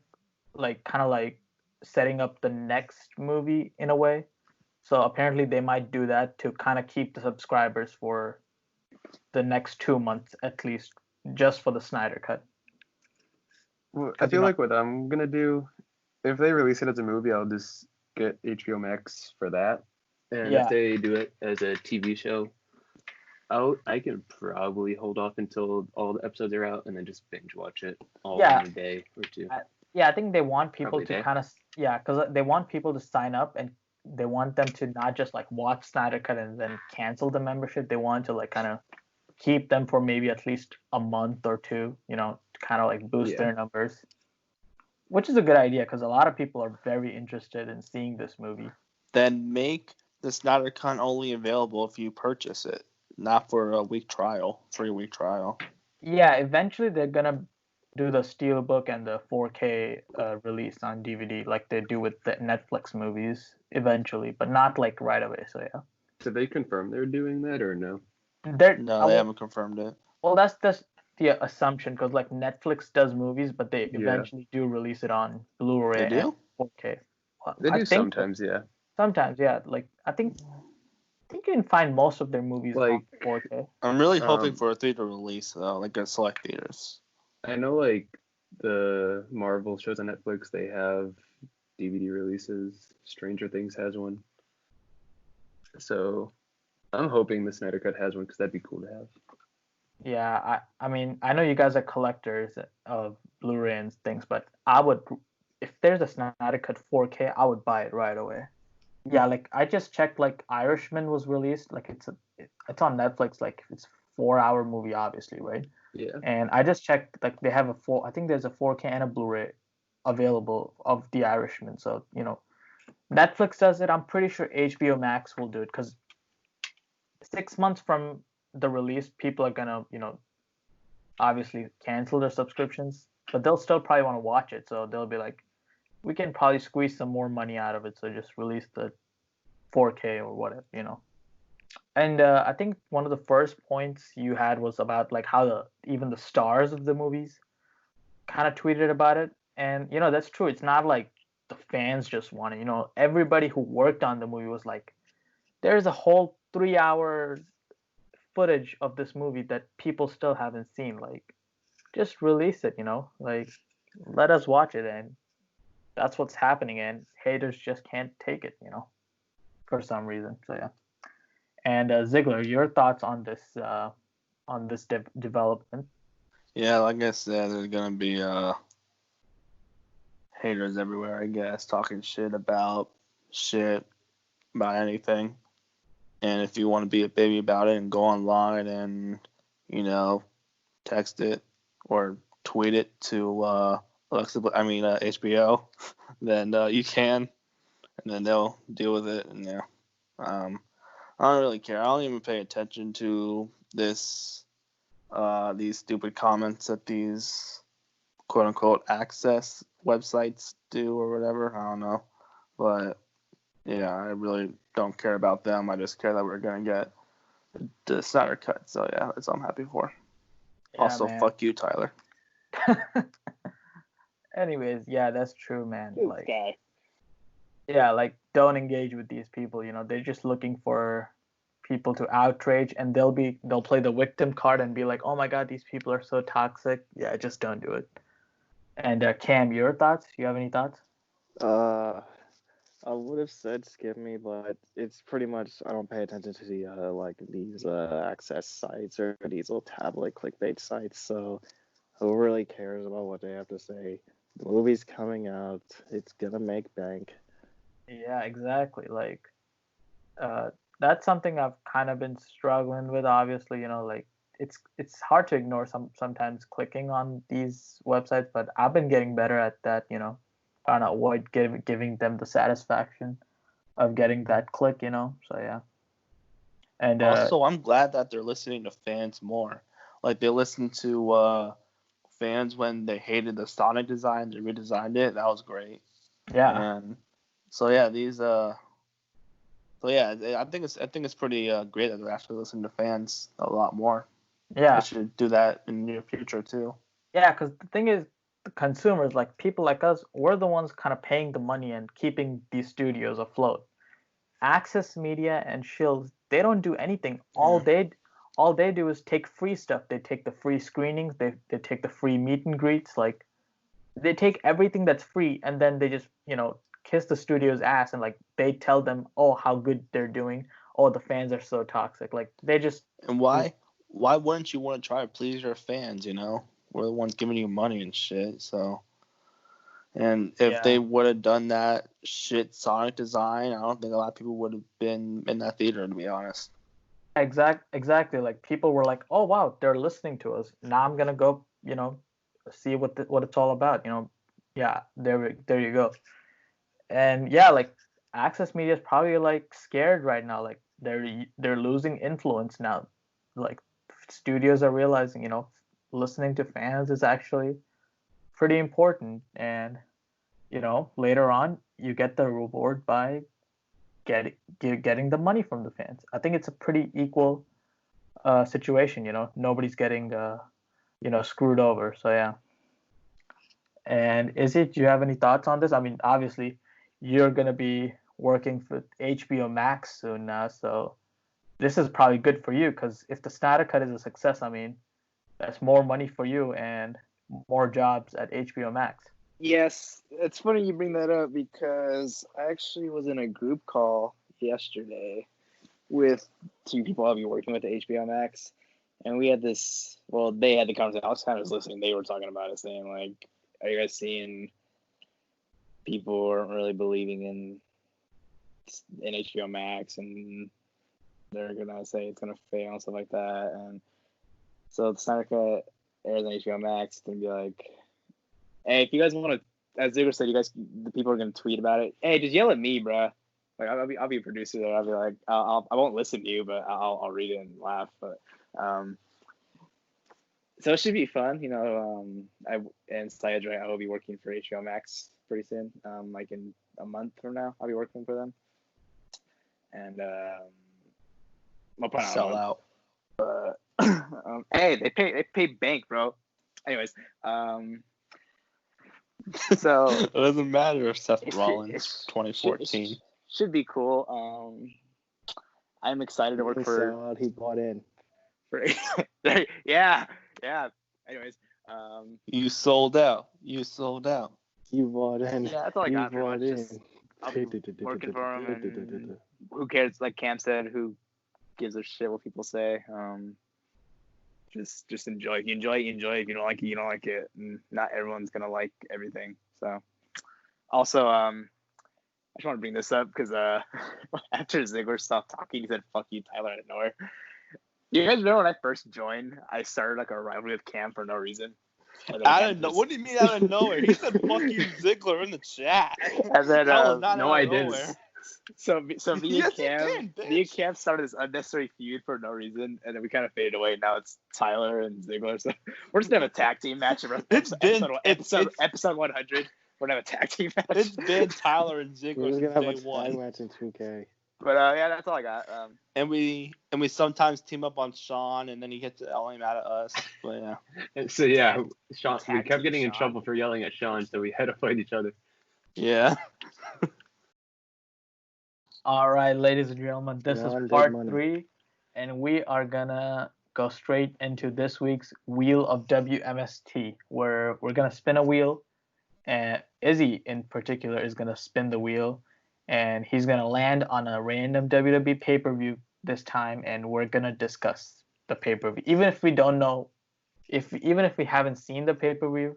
like kind of like setting up the next movie in a way. So apparently they might do that to kind of keep the subscribers for the next 2 months at least, just for the Snyder Cut. Well, I feel like what I'm gonna do, if they release it as a movie, I'll just get HBO Max for that. And Yeah. if they do it as a TV show, I can probably hold off until all the episodes are out and then just binge watch it all in a day or two. Yeah, I think they want people Probably to day. kind of because they want people to sign up, and they want them to not just like watch Snyder Cut and then cancel the membership. They want to like kind of keep them for maybe at least a month or two, to kind of like boost their numbers, which is a good idea because a lot of people are very interested in seeing this movie. Then make the Snyder Cut only available if you purchase it, not for a week trial, 3-week trial. Yeah, eventually they're gonna do the Steelbook and the 4K release on DVD like they do with the Netflix movies eventually, but not like right away. So yeah. Did they confirm they're doing that or no? They haven't confirmed it. Well, that's the assumption because like Netflix does movies, but they eventually do release it on Blu-ray and 4K. Well, they do sometimes, yeah. Sometimes, yeah. Like I think you can find most of their movies on 4K. I'm really hoping for a theater release though, like at select theaters. I know like the Marvel shows on Netflix, they have DVD releases. Stranger Things has one. So I'm hoping the Snyder Cut has one because that'd be cool to have. Yeah, I mean, I know you guys are collectors of Blu-ray and things, but if there's a Snyder Cut 4K, I would buy it right away. Yeah, like I just checked, like Irishman was released, like it's on Netflix, like it's 4 hour movie, obviously, right? Yeah. And I just checked, like they have I think there's a 4K and a Blu-ray available of The Irishman. So, Netflix does it. I'm pretty sure HBO Max will do it because 6 months from the release, people are gonna, obviously cancel their subscriptions, but they'll still probably want to watch it. So they'll be like, we can probably squeeze some more money out of it. So just release the 4K or whatever. And I think one of the first points you had was about like how even the stars of the movies kind of tweeted about it. And, that's true. It's not like the fans just want it. Everybody who worked on the movie was like, there's a whole 3 hour footage of this movie that people still haven't seen. Like, just release it, like let us watch it. And that's what's happening. And haters just can't take it, for some reason. So, yeah. And Ziggler, your thoughts on this development? Yeah, like I said, there's gonna be haters everywhere, I guess, talking shit about anything. And if you want to be a baby about it and go online and, text it or tweet it to HBO, then you can, and then they'll deal with it. And yeah, I don't really care. I don't even pay attention to these stupid comments that these quote unquote access websites do or whatever. I don't know, but yeah, I really don't care about them. I just care that we're gonna get the Snyder Cut. So yeah, that's all I'm happy for. Yeah, Also, man. fuck you, Tyler. Anyways, yeah, that's true, man. This Like, guy. yeah, like don't engage with these people. They're just looking for people to outrage, and they'll play the victim card and be like, oh my god, these people are so toxic. Yeah, just don't do it. And Cam, your thoughts? Do you have any thoughts? I would have said skip me, but it's pretty much I don't pay attention to the like these access sites or these little tablet clickbait sites. So who really cares about what they have to say? The movie's coming out. It's gonna make bank. Yeah, exactly. Like, that's something I've kind of been struggling with. Obviously, like it's hard to ignore sometimes clicking on these websites, but I've been getting better at that. Trying to avoid giving them the satisfaction of getting that click. So yeah. And Also, I'm glad that they're listening to fans more. Like they listened to fans when they hated the Sonic design, they redesigned it. That was great. yeah, And so yeah, I think it's pretty great that they're actually listening to fans a lot more. They yeah, should do that in the near future too. yeah. Because the thing is, the consumers, like people like us, we're the ones kind of paying the money and keeping these studios afloat. Access Media and Shields, they don't do anything. All they do is take free stuff. They take the free screenings. They take the free meet and greets. Like they take everything that's free, and then they just kiss the studio's ass, and like they tell them, oh, how good they're doing. Oh, the fans are so toxic. Like they just And why wouldn't you want to try to please your fans? We're the ones giving you money and shit. So, and if yeah, they would have done that shit Sonic design, I don't think a lot of people would have been in that theater, to be honest. exactly. Like people were like, oh wow, they're listening to us. Now I'm gonna go, see what it's all about. Yeah, there you go. And yeah, like Access Media is probably like scared right now. Like they're losing influence now. Like studios are realizing, listening to fans is actually pretty important. And later on, you get the reward by getting the money from the fans. I think it's a pretty equal situation. Nobody's getting screwed over. So yeah. And Izzy, do you have any thoughts on this? I mean, obviously, you're gonna be working for HBO Max soon now, so this is probably good for you because if the Snyder Cut is a success, I mean, that's more money for you and more jobs at HBO Max. Yes, it's funny you bring that up because I actually was in a group call yesterday with two people I'll be working with at HBO Max, and we had this. Well, they had the conversation. I was kind of listening. They were talking about it, saying like, "Are you guys seeing people aren't really believing in HBO Max, and they're gonna say it's gonna fail and stuff like that?" And so the Snyder Cut airs on HBO Max. It's gonna be like, hey, if you guys want to, as Ziggler said, the people are gonna tweet about it. Hey, just yell at me, bruh. Like I'll be a producer there. I'll be like, I won't listen to you, but I'll read it and laugh. But so it should be fun, you know. I and Syed, right? I will be working for HBO Max pretty soon. Like in a month from now, I'll be working for them. And I'll put Sell out. hey, they pay bank, bro. Anyways, so It doesn't matter if Seth It's- Rollins it's- 2014. should be cool. I'm excited to work He for. saw it, he bought in. Yeah. Anyways, You sold out. You sold out. You bought in. yeah, that's all I You got. Pretty bought much. in. Just, I'll be working for him, and who cares? Like Cam said, who gives a shit what people say? Just enjoy. If you enjoy it, you enjoy it. If you don't like it, you don't like it. And not everyone's gonna like everything. So, also, I just want to bring this up because after Ziggler stopped talking, he said "fuck you, Tyler" out of nowhere. You guys remember when I first joined? I started like a rivalry with Cam for no reason. Out of what do you mean out of nowhere? He said "fuck you, Ziggler" in the chat. And then, That was not no, out I of didn't. nowhere. So me and Yes, you Cam, did, bitch. me and Cam started this unnecessary feud for no reason, and then we kind of faded away. Now it's Tyler and Ziggler. So we're just gonna have a tag team match. Episode 100. We're gonna have a tag team match. It's been Tyler and We're Ziggler just since gonna have day a one. tag match in 2K. But yeah, that's all I got. And we sometimes team up on Sean, and then he gets LA mad at us. But yeah. And so yeah, Sean, we Tag kept team getting in Sean. trouble for yelling at Sean, so we had to fight each other. Yeah. All right, ladies and gentlemen, this is Beyond part money. 3, and we are gonna go straight into this week's Wheel of W.M.S.T, where we're gonna spin a wheel, and Izzy in particular is gonna spin the wheel, and he's gonna land on a random WWE pay-per-view this time, and we're gonna discuss the pay-per-view. Even if we don't know, even if we haven't seen the pay-per-view,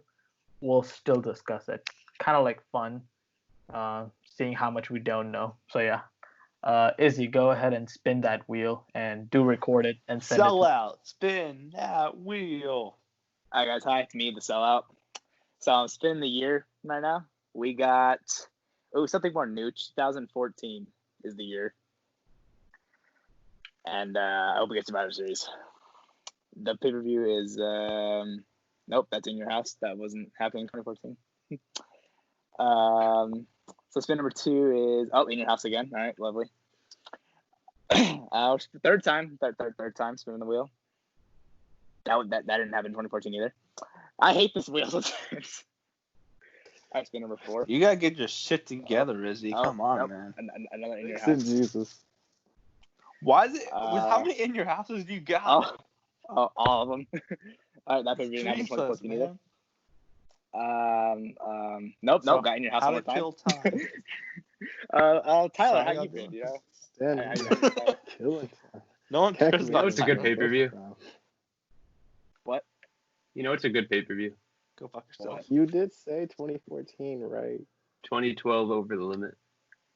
we'll still discuss it. Kind of like fun, seeing how much we don't know. So yeah. Izzy, go ahead and spin that wheel and do record it and send Sell it. out. Spin that wheel. Hi guys, hi, me the sellout. So I'm spinning the year right now. We got something more new. 2014 is the year, and I hope we get Survivor Series. The pay per view is nope, that's In Your House. That wasn't happening in 2014. So spin number 2 is In Your House again. All right, lovely. Third time spinning the wheel. That didn't happen in 2014 either. I hate this wheel sometimes. All right, spin number 4. You gotta get your shit together, Izzy. Come on, nope. man. Another In Your Sin House. Jesus. Why is it? How many in your houses do you got? All of them. All right, that pay per view didn't happen in Jesus, 2014 either. man. Nope, So, got In Your House how one to more kill time. time. Tyler, Sorry, how you I'm been, dude? Damn, I- killing time. No one Heck, cares man, about know it's a good Tyler. pay-per-view. What? You know, it's a good pay-per-view. Go fuck yourself. You did say 2014, right? 2012 Over the Limit.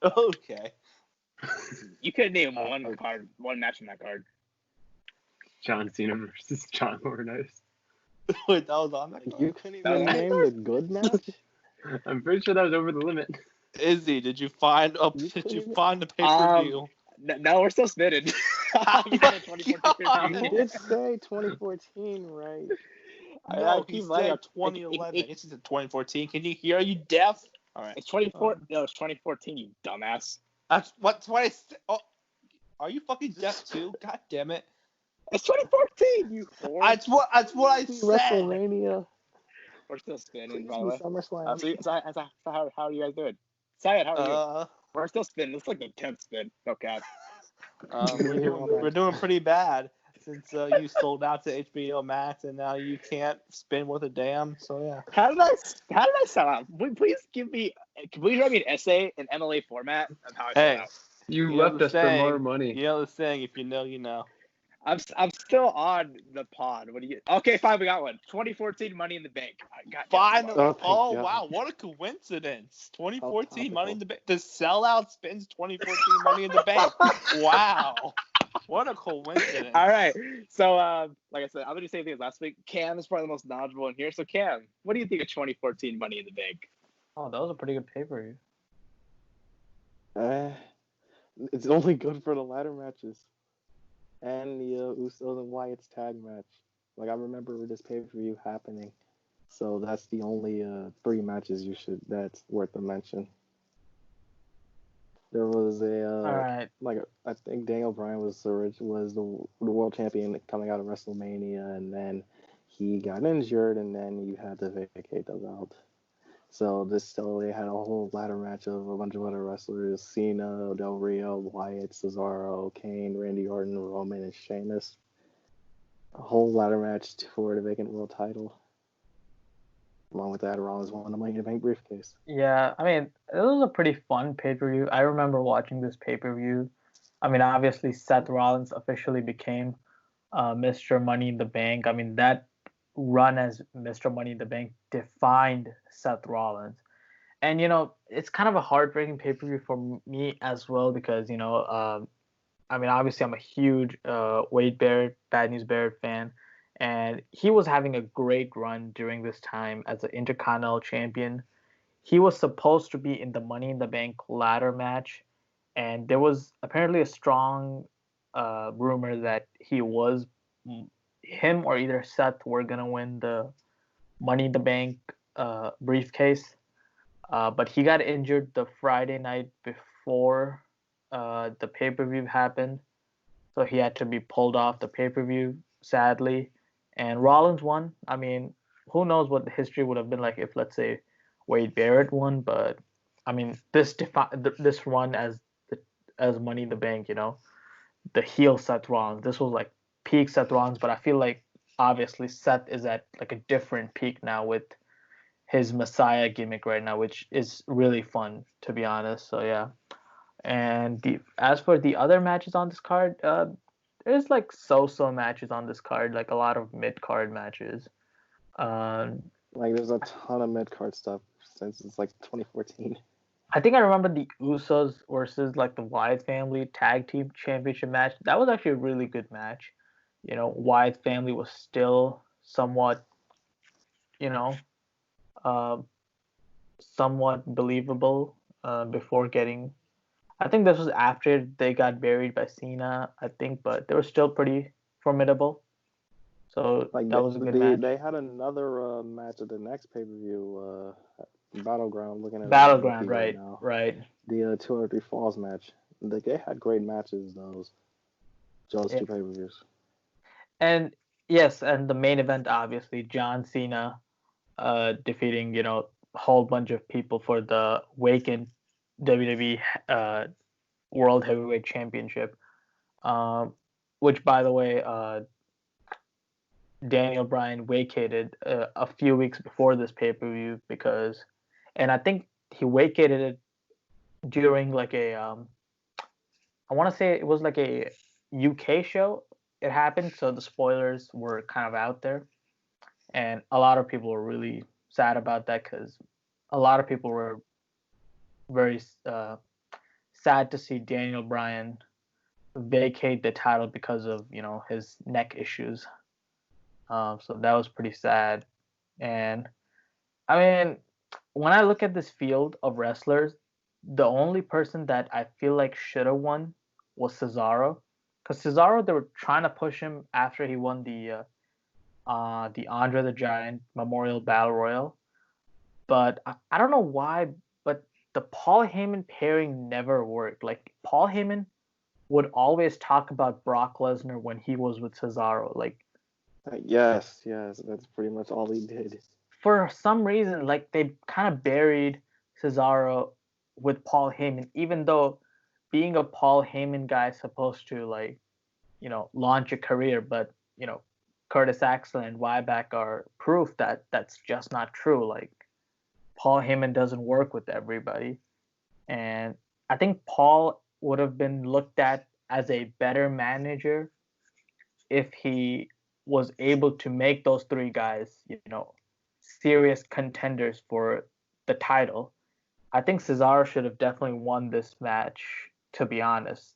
Okay. You could name one match from that card. John Cena versus John Laurinaitis. Wait, that was on that You card? couldn't That was even on name the good match? I'm pretty sure that was Over the Limit. Izzy, did you find You did couldn't you even- find the pay-per-view? No, we're still spinning. Oh my God. You did say 2014, right? No, I he keep lying. said 2011. He said 2014. Can you hear? Are you deaf? All right. It's 24. No, it's 2014. You dumbass. That's what I said. Oh, are you fucking deaf too? God damn it. It's 2014. You whore. That's what I See said. WrestleMania. We're still spinning, Please by the be way. SummerSlam. So how are you guys doing? Syed, how are you? Uh, We're still spinning. It's like the 10th spin. No cap. we're doing pretty bad. since you sold out to HBO Max and now you can't spin with a dam. So yeah. How did I sell out? Please write me an essay in MLA format of how I sold out. You know left the us for more saying. money. You know the saying, if you know, you know. I'm still on the pod. What do you? Okay, fine. We got one. 2014 Money in the Bank. Finally. Oh, thank Oh, God. wow. What a coincidence. 2014 How Money in the topical. Bank. The sellout spins 2014 Money in the Bank. Wow. What a coincidence. All right. So, like I said, I'm gonna do the same thing as last week. Cam is probably the most knowledgeable in here. So, Cam, what do you think of 2014 Money in the Bank? Oh, that was a pretty good pay-per-view. It's only good for the ladder matches and the Usos and Wyatt's tag match. Like I remember this pay-per-view happening, so that's the only 3 matches that's worth a mention. There was All right. I think Daniel Bryan was the world champion coming out of WrestleMania, and then he got injured, and then you had to vacate the belt. So they had a whole ladder match of a bunch of other wrestlers: Cena, Del Rio, Wyatt, Cesaro, Kane, Randy Orton, Roman, and Sheamus. A whole ladder match for the vacant world title. Along with that, Rollins won the Money in the Bank briefcase. Yeah, I mean, it was a pretty fun pay-per-view. I remember watching this pay-per-view. I mean, obviously, Seth Rollins officially became Mr. Money in the Bank. I mean, that run as Mr. Money in the Bank defined Seth Rollins. And, it's kind of a heartbreaking pay-per-view for me as well because, I mean, obviously, I'm a huge Wade Barrett, Bad News Barrett fan. And he was having a great run during this time as an Intercontinental Champion. He was supposed to be in the Money in the Bank ladder match, and there was apparently a strong rumor that him or either Seth were gonna win the Money in the Bank briefcase, but he got injured the Friday night before the pay per view happened, so he had to be pulled off the pay per view, sadly. And Rollins won. I mean, who knows what the history would have been like if, let's say, Wade Barrett won? But I mean, this run as Money in the Bank, the heel Seth Rollins. This was like peak Seth Rollins, but I feel like obviously Seth is at like a different peak now with his Messiah gimmick right now, which is really fun to be honest. So yeah. And as for the other matches on this card, there's like so matches on this card, like a lot of mid card matches. There's a ton of mid card stuff since it's like 2014. I think I remember the Usos versus like the Wyatt family tag team championship match. That was actually a really good match. Wyatt family was still somewhat, you know, uh, somewhat believable before getting. I think this was after they got buried by Cena, I think, but they were still pretty formidable. So that was a good match. They had another match at the next pay per view, Battleground. Looking at Battleground, right right now. Right. The 203 Falls match. They had great matches. Those 2 pay per views. And yes, and the main event obviously John Cena defeating a whole bunch of people for the vacant WWE World Heavyweight Championship, which by the way Daniel Bryan vacated a few weeks before this pay per view and I think he vacated it during like I want to say it was like a UK show. It happened, so the spoilers were kind of out there, and a lot of people were really sad about that because a lot of people were very sad to see Daniel Bryan vacate the title because of his neck issues. So that was pretty sad. And I mean, when I look at this field of wrestlers, the only person that I feel like should have won was Cesaro, because Cesaro they were trying to push him after he won the Andre the Giant Memorial Battle Royal, but I don't know why, but the Paul Heyman pairing never worked. Like Paul Heyman would always talk about Brock Lesnar when he was with Cesaro. Like Yes, that's pretty much all he did. For some reason, like they kind of buried Cesaro with Paul Heyman, even though being a Paul Heyman guy is supposed to like launch a career. But Curtis Axel and Ryback are proof that that's just not true. Like Paul Heyman doesn't work with everybody, and I think Paul would have been looked at as a better manager if he was able to make those three guys, serious contenders for the title. I think Cesaro should have definitely won this match, to be honest.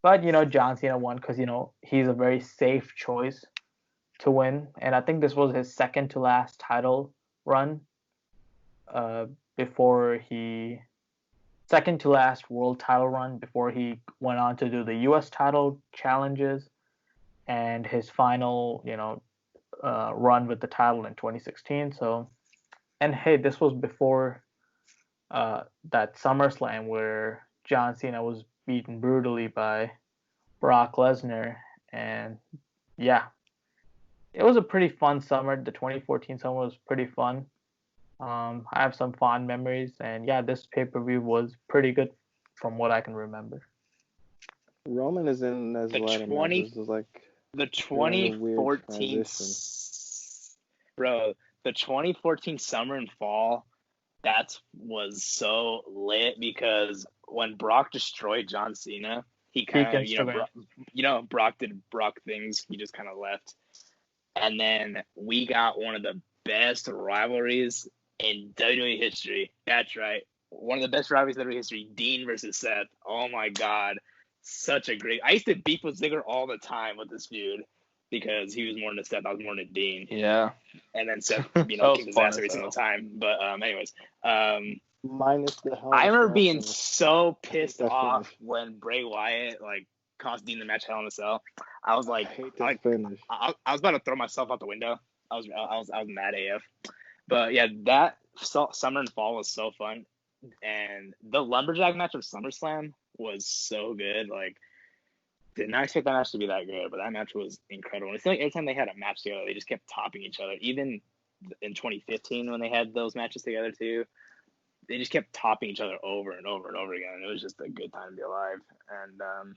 But John Cena won because he's a very safe choice to win, and I think this was his second to last title run. Before he second to last world title run before he went on to do the U.S. title challenges and his final run with the title in 2016. So, and hey, this was before that SummerSlam where John Cena was beaten brutally by Brock Lesnar, and yeah, it was a pretty fun summer. The 2014 summer was pretty fun. I have some fond memories, and yeah, this pay-per-view was pretty good from what I can remember. Roman is in as well. The 2014, bro, the 2014 summer and fall, that was so lit because when Brock destroyed John Cena, he kind of, Brock did Brock things. He just kind of left, and then we got one of the best rivalries in WWE history. That's right, one of the best rivalries in WWE history. Dean versus Seth. Oh my God. Such a great. I used to beef with Ziggler all the time with this feud because he was more into Seth, I was more into Dean. Yeah. And then Seth, kicked his ass every single time. But anyways, minus the Hell. I remember being so pissed off when Bray Wyatt cost Dean the match Hell in a Cell. I was like, I was about to throw myself out the window. I was mad AF. But yeah, that summer and fall was so fun, and the lumberjack match of SummerSlam was so good. Did not expect that match to be that good, but that match was incredible. It seemed like every time they had a match together, they just kept topping each other. Even in 2015 when they had those matches together too, they just kept topping each other over and over and over again. It was just a good time to be alive. And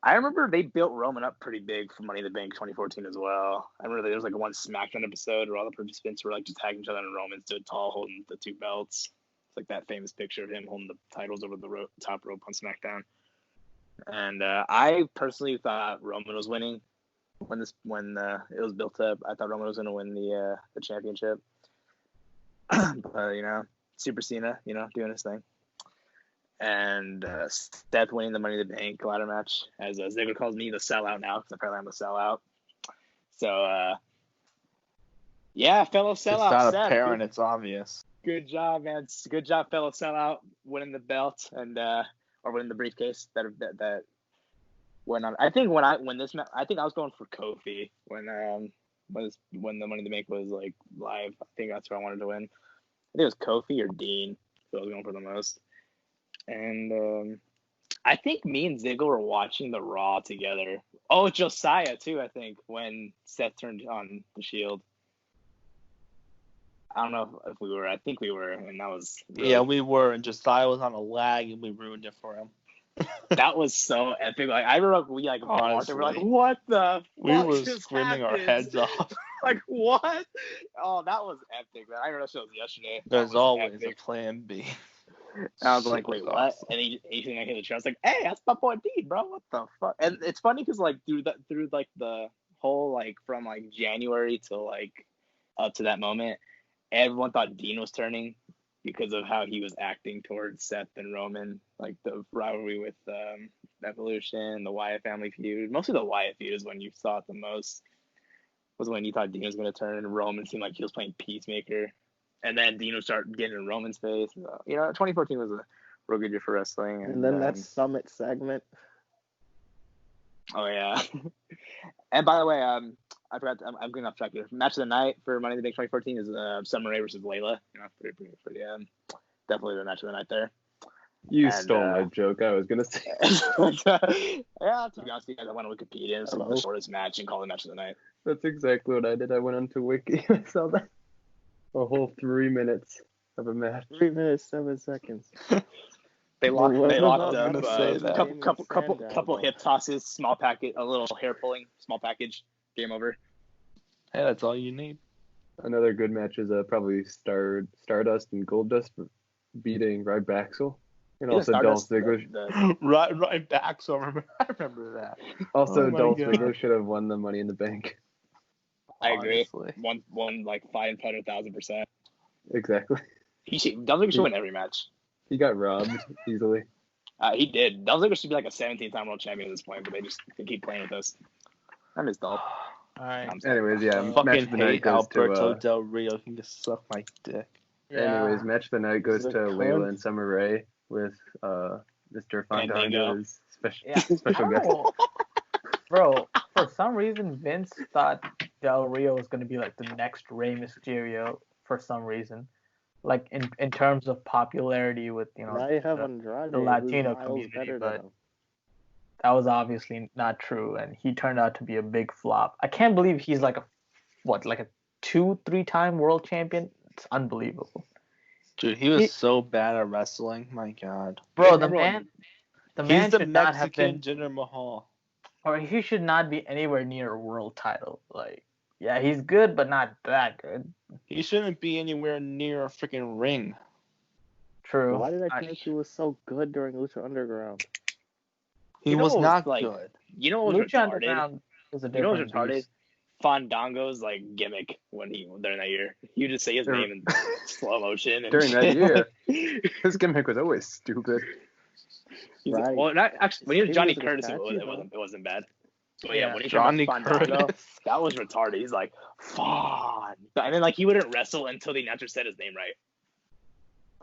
I remember they built Roman up pretty big for Money in the Bank 2014 as well. I remember there was one SmackDown episode where all the participants were just tagging each other and Roman stood tall holding the two belts. It's that famous picture of him holding the titles over the top rope on SmackDown. And I personally thought Roman was winning when it was built up. I thought Roman was going to win the championship. But Super Cena, doing his thing, and Seth winning the Money in the Bank ladder match, as Ziggler calls me the sellout now because apparently I'm the sellout. So yeah, fellow sellout. It's not Seth, apparent; it's obvious. Good job, man. Good job, fellow sellout, winning the belt and or winning the briefcase that went on. I think I think I was going for Kofi when the Money in the Bank was live. I think that's what I wanted to win. I think it was Kofi or Dean who I was going for the most. And I think me and Ziggler were watching the Raw together. Oh, Josiah too, I think, when Seth turned on the Shield. I don't know if we were. I think we were, and that was really... Yeah, we were, and Josiah was on a lag, and we ruined it for him. That was so epic. I remember we walked and we're like, what the we fuck were just screaming happened? our heads off. What? Oh, that was epic, man. I remember that show was yesterday. There's always a plan B. And I was like, wait, what? Awesome. And he hit the trail. I was like, hey, that's my boy D, bro. What the fuck? And it's funny because through the whole from January to up to that moment, everyone thought Dean was turning because of how he was acting towards Seth and Roman, the rivalry with Evolution, the Wyatt family feud. Mostly the Wyatt feud is when you saw it the most. Was when you thought Dean was going to turn, and Roman seemed like he was playing peacemaker. And then Dean would start getting in Roman's face. 2014 was a real good year for wrestling. And then that Summit segment. Oh, yeah. And by the way, I forgot. I'm going off track here. Match of the night for Money in the Bank 2014 is Summer Rae versus Layla. Pretty. Definitely the match of the night there. You stole my joke. I was gonna say. Yeah, to be honest, you guys, I went on Wikipedia and saw the shortest match and called it match of the night. That's exactly what I did. I went onto Wiki and I saw that. A whole 3 minutes of a match. 3 minutes, 7 seconds. They locked What about up. gonna say that. Couple hip tosses, small package, a little hair pulling, small package. Game over. Hey, that's all you need. Another good match is probably Stardust and Goldust beating Ryback and also Dolph Ziggler. Right back. So I remember that. Also, Oh my Dolph God. Ziggler should have won the Money in the Bank. I agree. Honestly. Won like 500,000%. Exactly. Dolph Ziggler should win every match. He got robbed easily. He did. Dolph Ziggler should be like a 17-time world champion at this point, but they keep playing with us. I miss Dolph. All right. Anyways, yeah, match Fucking of the night hate goes Alberto to. Del Rio. He can just suck my dick. Anyways, match of the night goes to Is it Layla good? and Summer Rae with Mr. Fandango. Fandango as special Yeah. special guest. Oh, bro, for some reason, Vince thought Del Rio was going to be like the next Rey Mysterio for some reason. Like in terms of popularity with, Now you have Andrade, the Latino who's miles community, better but than him. that was obviously not true, and he turned out to be a big flop. I can't believe he's like a 2-3 time world champion. It's unbelievable. Dude, he was so bad at wrestling. My God. Bro, Everyone- the man He's the should not have Mexican been, Jinder Mahal. or he should not be anywhere near a world title. Like, yeah, he's good, but not that good. He shouldn't be anywhere near a freaking ring. True. Why did I think he was so good during Lucha Underground? He You know was what was, not like, good. You know what was Lucha retarded? Underground was a You know what was different retarded? beast. Fandango's like gimmick during that year. He would just say his Sure. name in slow motion. And During that year, his gimmick was always stupid. He's Right. well, not actually. When he was He Johnny was a Curtis, statue, it wasn't bad. But Yeah. yeah, when he Johnny came out Fandango, Curtis. that was retarded. He's like, "Fawn," and then like he wouldn't wrestle until the announcer said his name right.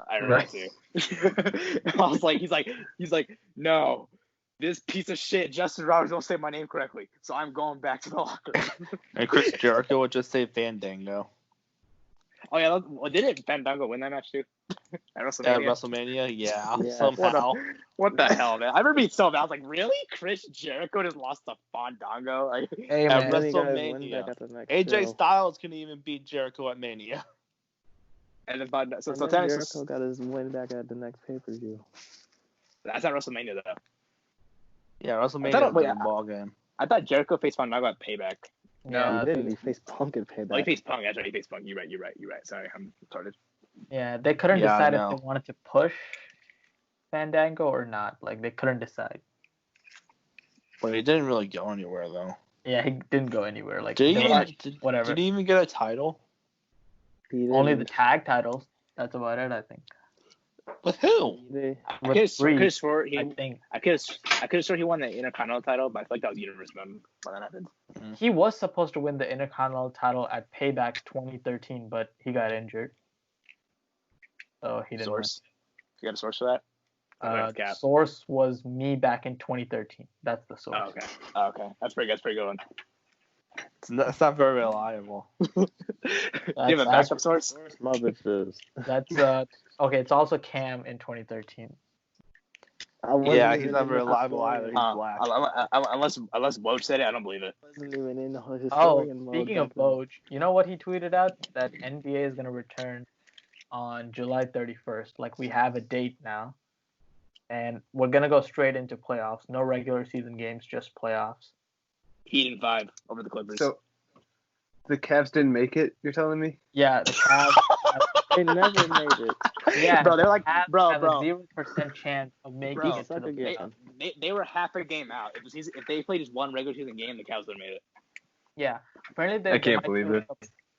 I remember Right. too. I was like, he's like, no, this piece of shit, Justin Roberts don't say my name correctly, so I'm going back to the locker room. And Chris Jericho would just say Fandango. Oh yeah, didn't Fandango win that match too? At At WrestleMania. WrestleMania, yeah, Yeah. somehow. What the hell, man? I remember being so mad. I was like, really? Chris Jericho just lost to Fandango? Like, Hey, At man. Then he got his win WrestleMania. back at the next AJ show. Styles couldn't even beat Jericho at Mania. and then Fandango. So And then technically, Jericho got his win back at the next pay-per-view. that's not WrestleMania though. Yeah, WrestleMania I thought- was a wait, different ball game. I thought Jericho faced Fandango at Payback. Yeah, he didn't. He faced Punk at Oh, he Payback. faced Punk. That's right. He faced Punk. You're right. Sorry, I'm retarded. yeah, they couldn't Yeah, I decide if know. they wanted to push Fandango or not. Like, they couldn't decide. But he didn't really go anywhere though. Yeah, he didn't go anywhere. Like, Did they he? were like, Did, whatever. did he even get a title? He didn't. Only the tag titles. That's about it, I think. With who? They- I With could have Reed, swore I think. I could have swore he won the Intercontinental title, but I feel like that was Universe when that happened. He was supposed to win the Intercontinental title at Payback 2013, but he got injured. So he didn't Source. You got a source for that? win. Cap. Source was me back in 2013. That's the source. Oh, okay. That's pretty good one. It's not very reliable. Do you have a backup source? My bitches. That's okay. It's also Cam in 2013. I wasn't Yeah, even he's in not the very reliable historian. either. He's black. Unless Woj said it, I don't believe it. I wasn't even in the Oh, historian mode. speaking of back then. Woj, you know what he tweeted out? That NBA is gonna return on July 31st. Like, we have a date now, and we're gonna go straight into playoffs. No regular season games, just playoffs. Heat in 5 over the Clippers. So the Cavs didn't make it. You're telling me? Yeah, the Cavs. They never made it. Yeah, Bro, they're like, Cavs bro. have a 0% chance of making Bro, it to suck the again. playoffs. they were half a game out. If they played just one regular season game, the Cavs would have made it. Yeah, apparently I they can't might believe do it.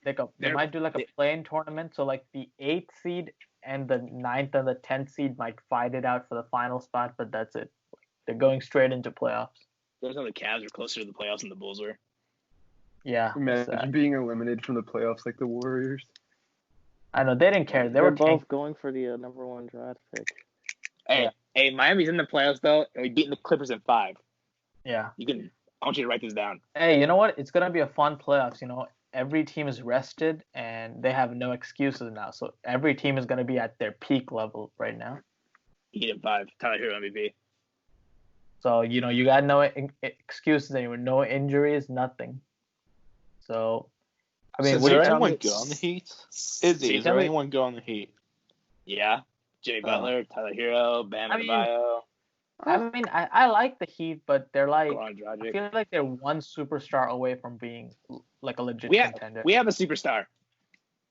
They They're- might do like a play-in tournament, so like the 8th seed and the 9th and the 10th seed might fight it out for the final spot, but that's it. They're going straight into playoffs. There's no the Cavs are closer to the playoffs than the Bulls were. Yeah, Imagine sad. being eliminated from the playoffs like the Warriors. I know they didn't care. They They're were both tanking. going for the number 1 draft pick. Hey, Miami's in the playoffs though, and we beaten the Clippers in 5. Yeah. I want you to write this down. Hey, you know what? It's gonna be a fun playoffs. You know, every team is rested and they have no excuses now. So every team is gonna be at their peak level right now. Heat in 5. Tyler Hero MVP. So you know you got no excuses anymore. No injuries, nothing. So, I mean, Is what do there you tell anyone me? good on the Heat? Izzy, is there anyone good on the Heat? Yeah. Jimmy Butler, Tyler Hero, Bam Adebayo, I mean, I like the Heat, but they're like, Goran I Dragic. feel like they're one superstar away from being like a legit We have contender. we have a superstar.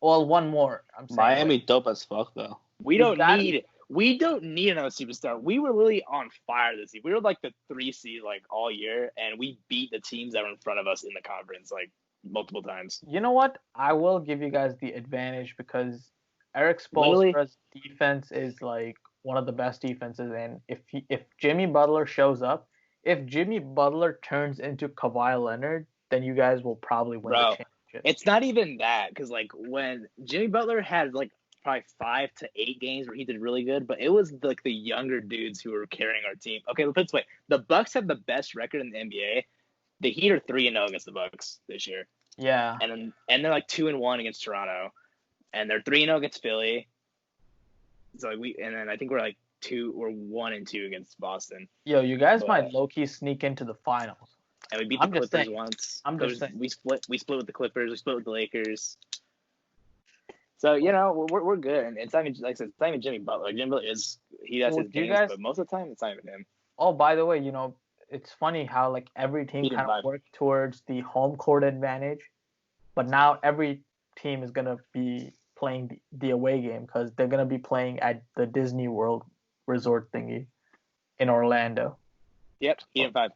Well, one more. I'm saying. Miami like, dope as fuck though. We You don't got- need another superstar. We were really on fire this year. We were like the 3 seed like all year, and we beat the teams that were in front of us in the conference like multiple times. You know what? I will give you guys the advantage because Eric Literally- Spoelstra's defense is like one of the best defenses, and if Jimmy Butler shows up, if Jimmy Butler turns into Kawhi Leonard, then you guys will probably win Bro, the championship. It's not even that because like when Jimmy Butler had like probably 5 to 8 games where he did really good, but it was like the younger dudes who were carrying our team. Okay, let's put it this way: the Bucks have the best record in the NBA. The Heat are 3-0 against the Bucks this year, Yeah. and they're like 2-1 against Toronto, and they're 3-0 against Philly. So like and then I think we're 1-2 against Boston, Yo, you guys But- might low key sneak into the finals. and we beat I'm the just Clippers saying. once. I'm just saying. We split with the Clippers. We split with the Lakers. So we're good, and it's not even like I said, it's not even Jimmy Butler. Jimmy Butler has Well, his do you games, guys- but most of the time it's not even him. Oh, by the way, it's funny how like every team Heat and kind of five. worked towards the home court advantage, but now every team is gonna be playing the away game because they're gonna be playing at the Disney World Resort thingy in Orlando. Yep, Heat and 5.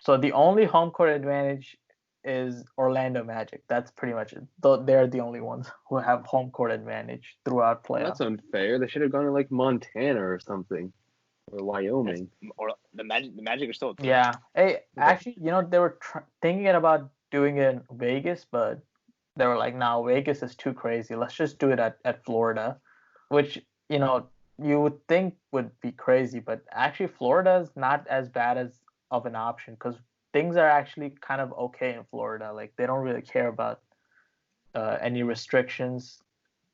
So the only home court advantage is Orlando Magic. That's pretty much it. They're the only ones who have home court advantage throughout playoffs. That's unfair. They should have gone to like Montana or something, or Wyoming. Or the Magic are still a team. Yeah. Hey, actually, they were thinking about doing it in Vegas, but they were like, "No, Vegas is too crazy. Let's just do it at Florida," which you would think would be crazy, but actually Florida is not as bad as of an option because things are actually kind of okay in Florida. Like they don't really care about any restrictions.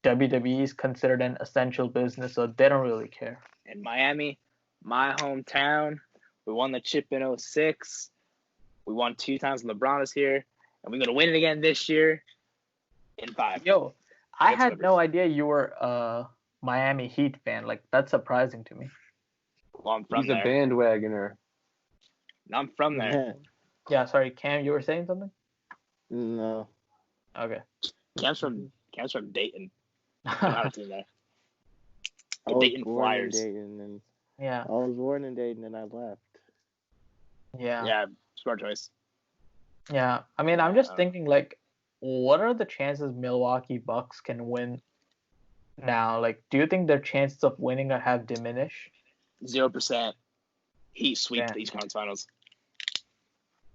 WWE is considered an essential business, so they don't really care. In Miami, my hometown, we won the chip in 2006. We won 2 times when LeBron was here, and we're gonna win it again this year in 5. Yo, I Against had Clippers. no idea you were a Miami Heat fan. Like that's surprising to me. Well, I'm from He's a there. bandwagoner. I'm from there. Yeah, sorry, Cam, you were saying something? No. Okay. Cam's from Dayton. I'm not a team there. I The was Dayton born Flyers. in Dayton and Yeah. I was born in Dayton and I left. Yeah. Yeah, smart choice. Yeah. I mean, I'm just Yeah. thinking like, what are the chances Milwaukee Bucks can win now? Like, do you think their chances of winning have diminished? 0%. Heat sweep Yeah. the East Conference Finals.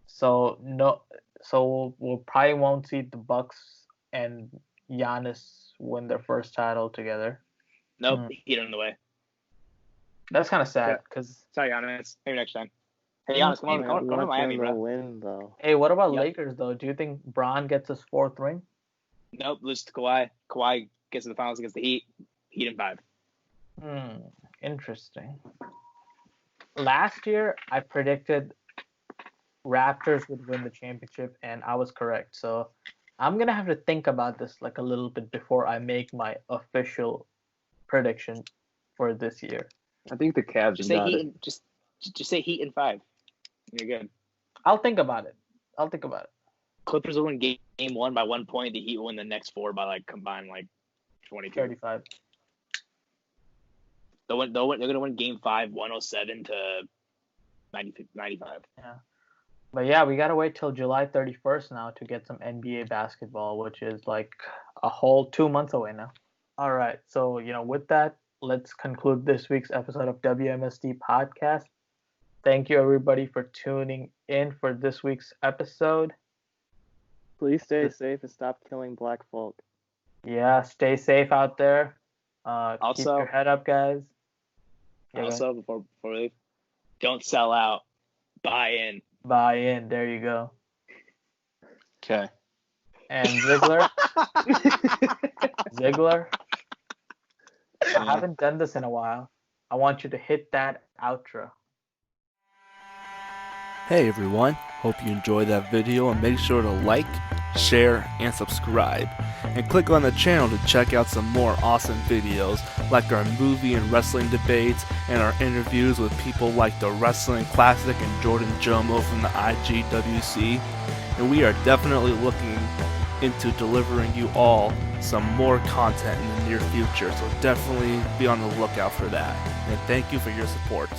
So no. So we'll probably won't see the Bucks and Giannis win their first title together. Nope, Heat are in the way. That's kind of Yeah. sad because Sorry, Giannis. Maybe next time. Hey, Giannis, come on, Hey, come to Miami, to bro. win though. hey, what about Yep. Lakers though? Do you think Bron gets his 4th ring? Nope, lose to Kawhi. Kawhi gets to the finals against the Heat. Heat in 5. Interesting. Last year, I predicted Raptors would win the championship, and I was correct. So I'm gonna have to think about this like a little bit before I make my official prediction for this year. I think the Cavs Just have say got Heat. it. Just say Heat in 5. You're good. I'll think about it. Clippers will win game 1 by 1 point. The Heat will win the next 4 by combined 22. 35. They're gonna win game 5 107 to 95. But yeah, we gotta wait till July 31st now to get some NBA basketball, which is like a whole 2 months away now. All right, so with that, let's conclude this week's episode of WMSD podcast. Thank you everybody for tuning in for this week's episode. Please stay safe and stop killing black folk. Yeah, stay safe out there. Keep Also- your head up, guys. Yeah, go ahead. Also, before we leave, don't sell out. Buy in. Buy in. There you go. Okay. And Ziggler, I haven't done this in a while. I want you to hit that outro. Hey everyone, hope you enjoyed that video and make sure to like, share, and subscribe. And click on the channel to check out some more awesome videos like our movie and wrestling debates and our interviews with people like the Wrestling Classic and Jordan Jomo from the IGWC. And we are definitely looking into delivering you all some more content in the near future, so definitely be on the lookout for that. And thank you for your support.